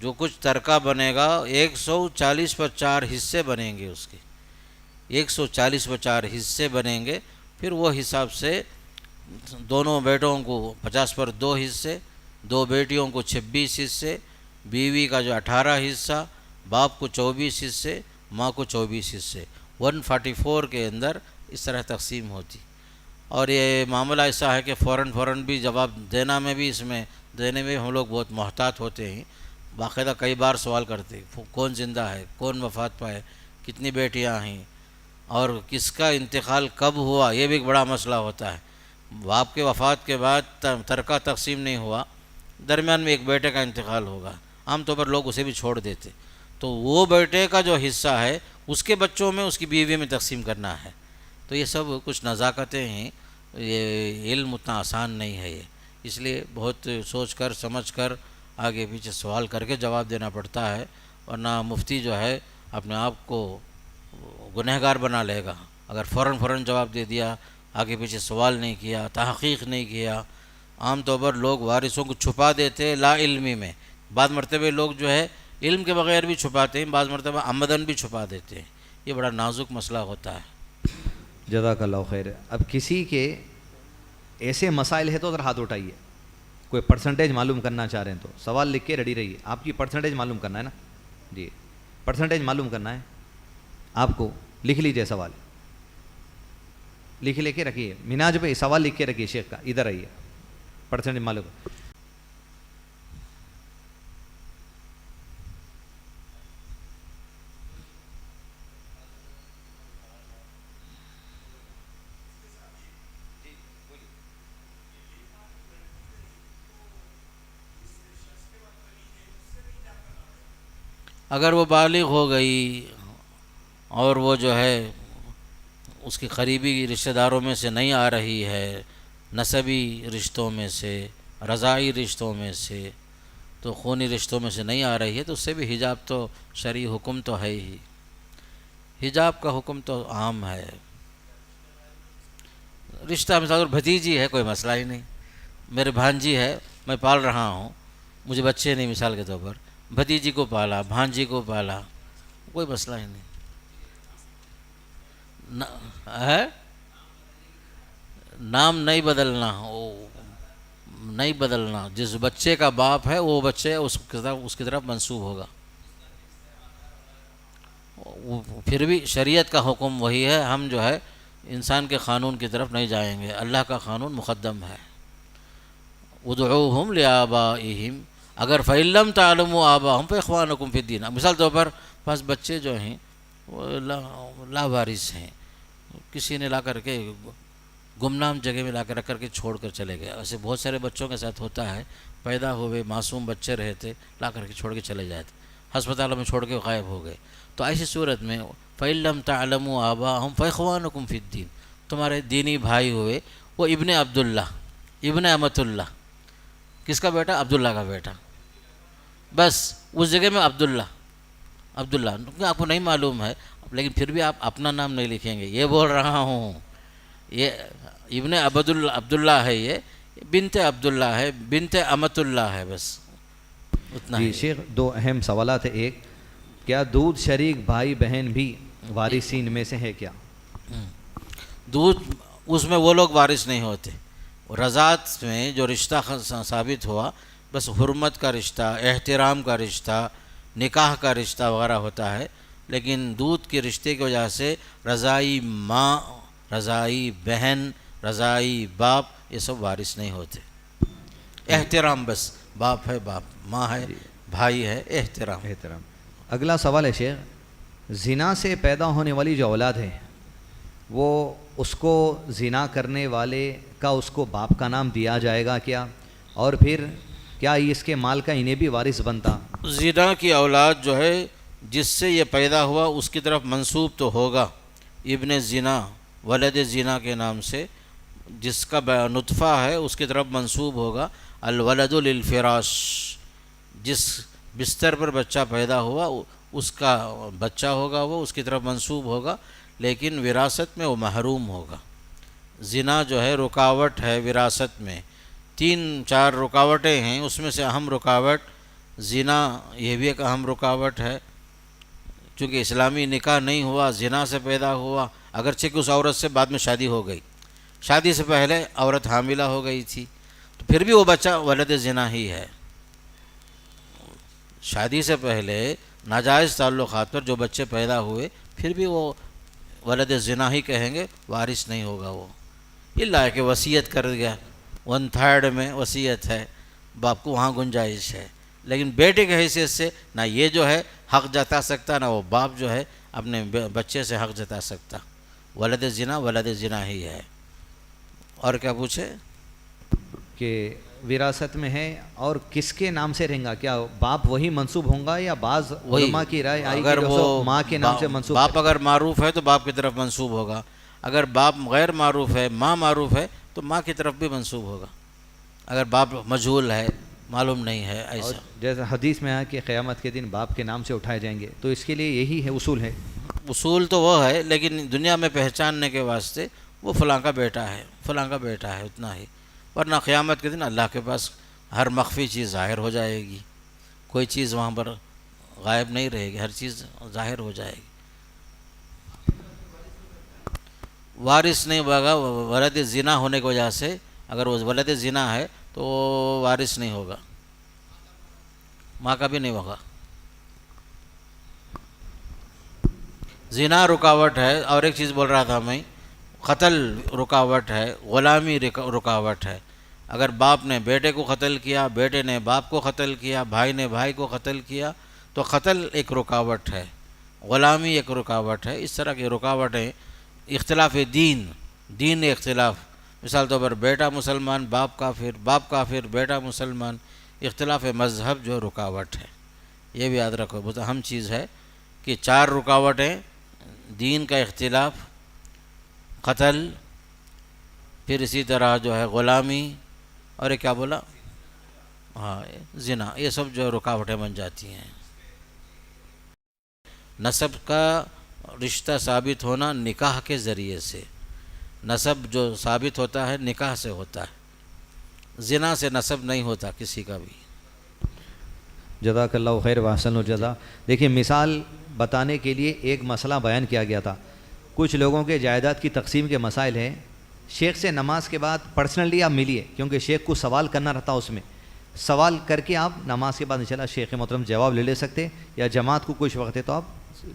جو کچھ ترکہ بنے گا 140/4 حصے بنیں گے، اس کے 140/4 حصے بنیں گے، پھر وہ حساب سے دونوں بیٹوں کو 50/2 حصے، 2 بیٹیوں کو 26 حصے، بیوی کا جو 18 حصہ، باپ کو 24 حصے، ماں کو 24 حصے، 144 کے اندر اس طرح تقسیم ہوتی۔ اور یہ معاملہ ایسا ہے کہ فوراً بھی جواب دینے میں ہم لوگ بہت محتاط ہوتے ہیں، باقاعدہ کئی بار سوال کرتے ہیں، کون زندہ ہے، کون وفات پائے، کتنی بیٹیاں ہیں، اور کس کا انتقال کب ہوا، یہ بھی ایک بڑا مسئلہ ہوتا ہے۔ باپ کے وفات کے بعد ترکہ تقسیم نہیں ہوا، درمیان میں ایک بیٹے کا انتقال ہوگا، عام طور پر لوگ اسے بھی چھوڑ دیتے، تو وہ بیٹے کا جو حصہ ہے اس کے بچوں میں، اس کی بیوی میں تقسیم کرنا ہے۔ تو یہ سب کچھ نزاکتیں ہیں، یہ علم اتنا آسان نہیں ہے یہ، اس لیے بہت سوچ کر سمجھ کر آگے پیچھے سوال کر کے جواب دینا پڑتا ہے، ورنہ مفتی جو ہے اپنے آپ کو گنہگار بنا لے گا اگر فوراً جواب دے دیا، آگے پیچھے سوال نہیں کیا، تحقیق نہیں کیا۔ عام طور پر لوگ وارثوں کو چھپا دیتے لا علمی میں، بعض مرتبہ لوگ جو ہے علم کے بغیر بھی چھپاتے ہیں، بعض مرتبہ عمدن بھی چھپا دیتے ہیں، یہ بڑا نازک مسئلہ ہوتا ہے۔ جزاک اللہ خیر۔ اب کسی کے ایسے مسائل ہے تو ادھر ہاتھ اٹھائیے، کوئی پرسنٹیج معلوم کرنا چاہ رہے ہیں تو سوال لکھ کے ریڈی رہیے۔ آپ کی پرسنٹیج معلوم کرنا ہے نا؟ جی، پرسنٹیج معلوم کرنا ہے آپ کو، لکھ لیجئے سوال، لے کے رکھیے، مناج پہ سوال لکھ کے رکھیے شیخ کا، ادھر آئیے، پرسنٹیج معلوم۔ اگر وہ بالغ ہو گئی اور وہ جو ہے اس کی قریبی رشتہ داروں میں سے نہیں آ رہی ہے، نسبی رشتوں میں سے، رضاعی رشتوں میں سے، تو خونی رشتوں میں سے نہیں آ رہی ہے، تو اس سے بھی حجاب تو شرعی حکم تو ہے ہی، حجاب کا حکم تو عام ہے۔ رشتہ مثال بھتیجی ہے، کوئی مسئلہ ہی نہیں، میرے بھانجی ہے، میں پال رہا ہوں، مجھے بچے نہیں، مثال کے طور پر بھتیجی کو پالا، بھانجی کو پالا، کوئی مسئلہ ہی نہیں ہے۔ نام نہیں بدلنا، نہیں بدلنا، جس بچے کا باپ ہے وہ بچے اس کی طرف منسوب ہوگا، پھر بھی شریعت کا حکم وہی ہے، ہم جو ہے انسان کے قانون کی طرف نہیں جائیں گے، اللہ کا قانون مقدم ہے۔ ادعوہم لآبائہم، اگر فإن لم تعلموا آباءہم فإخوانکم فی الدین، مثال طور پر بعض بچے جو ہیں وہ لاوارث ہیں، کسی نے لا کر کے گمنام جگہ میں لا کر رکھ کر کے چھوڑ کر چلے گئے، ایسے بہت سارے بچوں کے ساتھ ہوتا ہے، پیدا ہوئے معصوم بچے رہتے، لا کر کے چھوڑ کے چلے جاتے، ہسپتالوں میں چھوڑ کے غائب ہو گئے، تو ایسی صورت میں فإن لم تعلموا آباءہم فإخوانکم فی الدین، تمہارے دینی بھائی ہوئے، وہ ابن عبداللہ، ابن امت اللہ، کس کا بیٹا؟ عبداللہ کا بیٹا، بس اس جگہ میں عبداللہ کیونکہ آپ کو نہیں معلوم ہے، لیکن پھر بھی آپ اپنا نام نہیں لکھیں گے، یہ بول رہا ہوں، یہ ابن عبداللہ ہے، یہ بنت عبداللہ ہے، بنت امت اللہ ہے، بس اتنا جی ہے۔ شیخ، دو اہم سوالات ہیں، ایک کیا دودھ شریک بھائی بہن بھی وارثین میں سے ہے کیا؟ دودھ اس میں وہ لوگ وارث نہیں ہوتے، رضاعت میں جو رشتہ ثابت ہوا بس حرمت کا رشتہ، احترام کا رشتہ، نکاح کا رشتہ وغیرہ ہوتا ہے، لیکن دودھ کے رشتے کی وجہ سے رضاعی ماں، رضاعی بہن، رضاعی باپ یہ سب وارث نہیں ہوتے، احترام بس، باپ ہے باپ، ماں ہے بھائی ہے، احترام۔ اگلا سوال ہے شیخ، زنا سے پیدا ہونے والی جو اولاد ہے وہ اس کو زنا کرنے والے کا اس کو باپ کا نام دیا جائے گا کیا؟ اور پھر کیا اس کے مال کا انہیں بھی وارث بنتا؟ زنا کی اولاد جو ہے جس سے یہ پیدا ہوا اس کی طرف منسوب تو ہوگا، ابن زنا، ولد زنا کے نام سے جس کا نطفہ ہے اس کی طرف منسوب ہوگا، الولد للفراش، جس بستر پر بچہ پیدا ہوا اس کا بچہ ہوگا، وہ اس کی طرف منسوب ہوگا، لیکن وراثت میں وہ محروم ہوگا۔ زنا جو ہے رکاوٹ ہے وراثت میں، 3-4 رکاوٹیں ہیں، اس میں سے اہم رکاوٹ زنا، یہ بھی ایک اہم رکاوٹ ہے، چونکہ اسلامی نکاح نہیں ہوا، زنا سے پیدا ہوا، اگرچہ کہ اس عورت سے بعد میں شادی ہو گئی، شادی سے پہلے عورت حاملہ ہو گئی تھی، تو پھر بھی وہ بچہ ولد زنا ہی ہے۔ شادی سے پہلے ناجائز تعلقات پر جو بچے پیدا ہوئے پھر بھی وہ ولد زنا ہی کہیں گے، وارث نہیں ہوگا وہ، اللہ کہ وصیت کر گیا، 1/3 میں وصیت ہے، باپ کو وہاں گنجائش ہے، لیکن بیٹے کی حیثیت سے نہ یہ جو ہے حق جتا سکتا، نہ وہ باپ جو ہے اپنے بچے سے حق جتا سکتا، ولد زنا ہی ہے۔ اور کیا پوچھے؟ کہ وراثت میں ہے اور کس کے نام سے رہیں گا، کیا باپ وہی منسوب ہوں گا یا بعض علماء کی رائے آئی اگر کہ وہ ماں کے نام سے منسوب؟ باپ اگر معروف ہے تو باپ کی طرف منسوب ہوگا، اگر باپ غیر معروف ہے، ماں معروف ہے تو ماں کی طرف بھی منسوب ہوگا، اگر باپ مجہول ہے، معلوم نہیں ہے، ایسا۔ جیسا حدیث میں ہے کہ قیامت کے دن باپ کے نام سے اٹھائے جائیں گے، تو اس کے لیے یہی ہے اصول ہے؟ اصول تو وہ ہے، لیکن دنیا میں پہچاننے کے واسطے وہ فلاں کا بیٹا ہے، فلاں کا بیٹا ہے، اتنا ہی، ورنہ قیامت کے دن اللہ کے پاس ہر مخفی چیز ظاہر ہو جائے گی، کوئی چیز وہاں پر غائب نہیں رہے گی، ہر چیز ظاہر ہو جائے گی۔ وارث نہیں ہوگا ولد زنا ہونے کی وجہ سے، اگر وہ ولد زنا ہے تو وارث نہیں ہوگا، ماں کا بھی نہیں ہوگا۔ زنا رکاوٹ ہے، اور ایک چیز بول رہا تھا میں، قتل رکاوٹ ہے، غلامی رکاوٹ ہے، اگر باپ نے بیٹے کو قتل کیا، بیٹے نے باپ کو قتل کیا، بھائی نے بھائی کو قتل کیا، تو قتل ایک رکاوٹ ہے، غلامی ایک رکاوٹ ہے، اس طرح کی رکاوٹیں، اختلاف دین اختلاف، مثال طور پر بیٹا مسلمان باپ کافر، باپ کافر بیٹا مسلمان، اختلاف مذہب جو رکاوٹ ہے، یہ بھی یاد رکھو، بہت اہم چیز ہے کہ 4 رکاوٹیں: دین کا اختلاف، قتل، پھر اسی طرح جو ہے غلامی، اور یہ کیا بولا، ہاں زنا، یہ سب جو رکاوٹیں بن جاتی ہیں۔ نسب کا رشتہ ثابت ہونا نکاح کے ذریعے سے، نسب جو ثابت ہوتا ہے نکاح سے ہوتا ہے، زنا سے نسب نہیں ہوتا کسی کا بھی۔ جزاک اللہ خیر واحسن الجزا۔ دیکھیے مثال بتانے کے لیے ایک مسئلہ بیان کیا گیا تھا، کچھ لوگوں کے جائیداد کی تقسیم کے مسائل ہیں، شیخ سے نماز کے بعد پرسنلی آپ ملیے، کیونکہ شیخ کو سوال کرنا رہتا اس میں، سوال کر کے آپ نماز کے بعد انشاءاللہ شیخ محترم جواب لے سکتے، یا جماعت کو کچھ وقت ہے تو آپ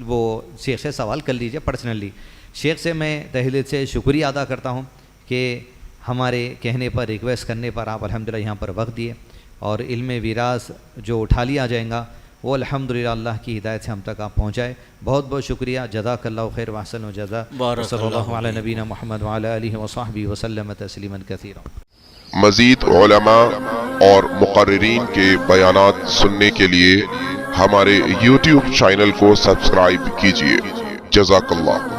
وہ شیخ سے سوال کر لیجئے پرسنلی۔ شیخ سے میں تہہ دل سے شکریہ ادا کرتا ہوں کہ ہمارے کہنے پر، ریکویسٹ کرنے پر آپ الحمدللہ یہاں پر وقت دیے، اور علم ویراث جو اٹھا لیا جائے گا وہ الحمدللہ اللہ کی ہدایت سے ہم تک آپ پہنچائے۔ بہت بہت شکریہ، جزاک اللہ خیر واحسن الجزا، صلی اللہ علی نبینا محمد وعلی آلہ وصحبہ وسلم تسلیما کثیرا۔ مزید علماء اور مقررین کے بیانات سننے کے لیے ہمارے YouTube چینل کو سبسکرائب کیجیے۔ جزاک اللہ۔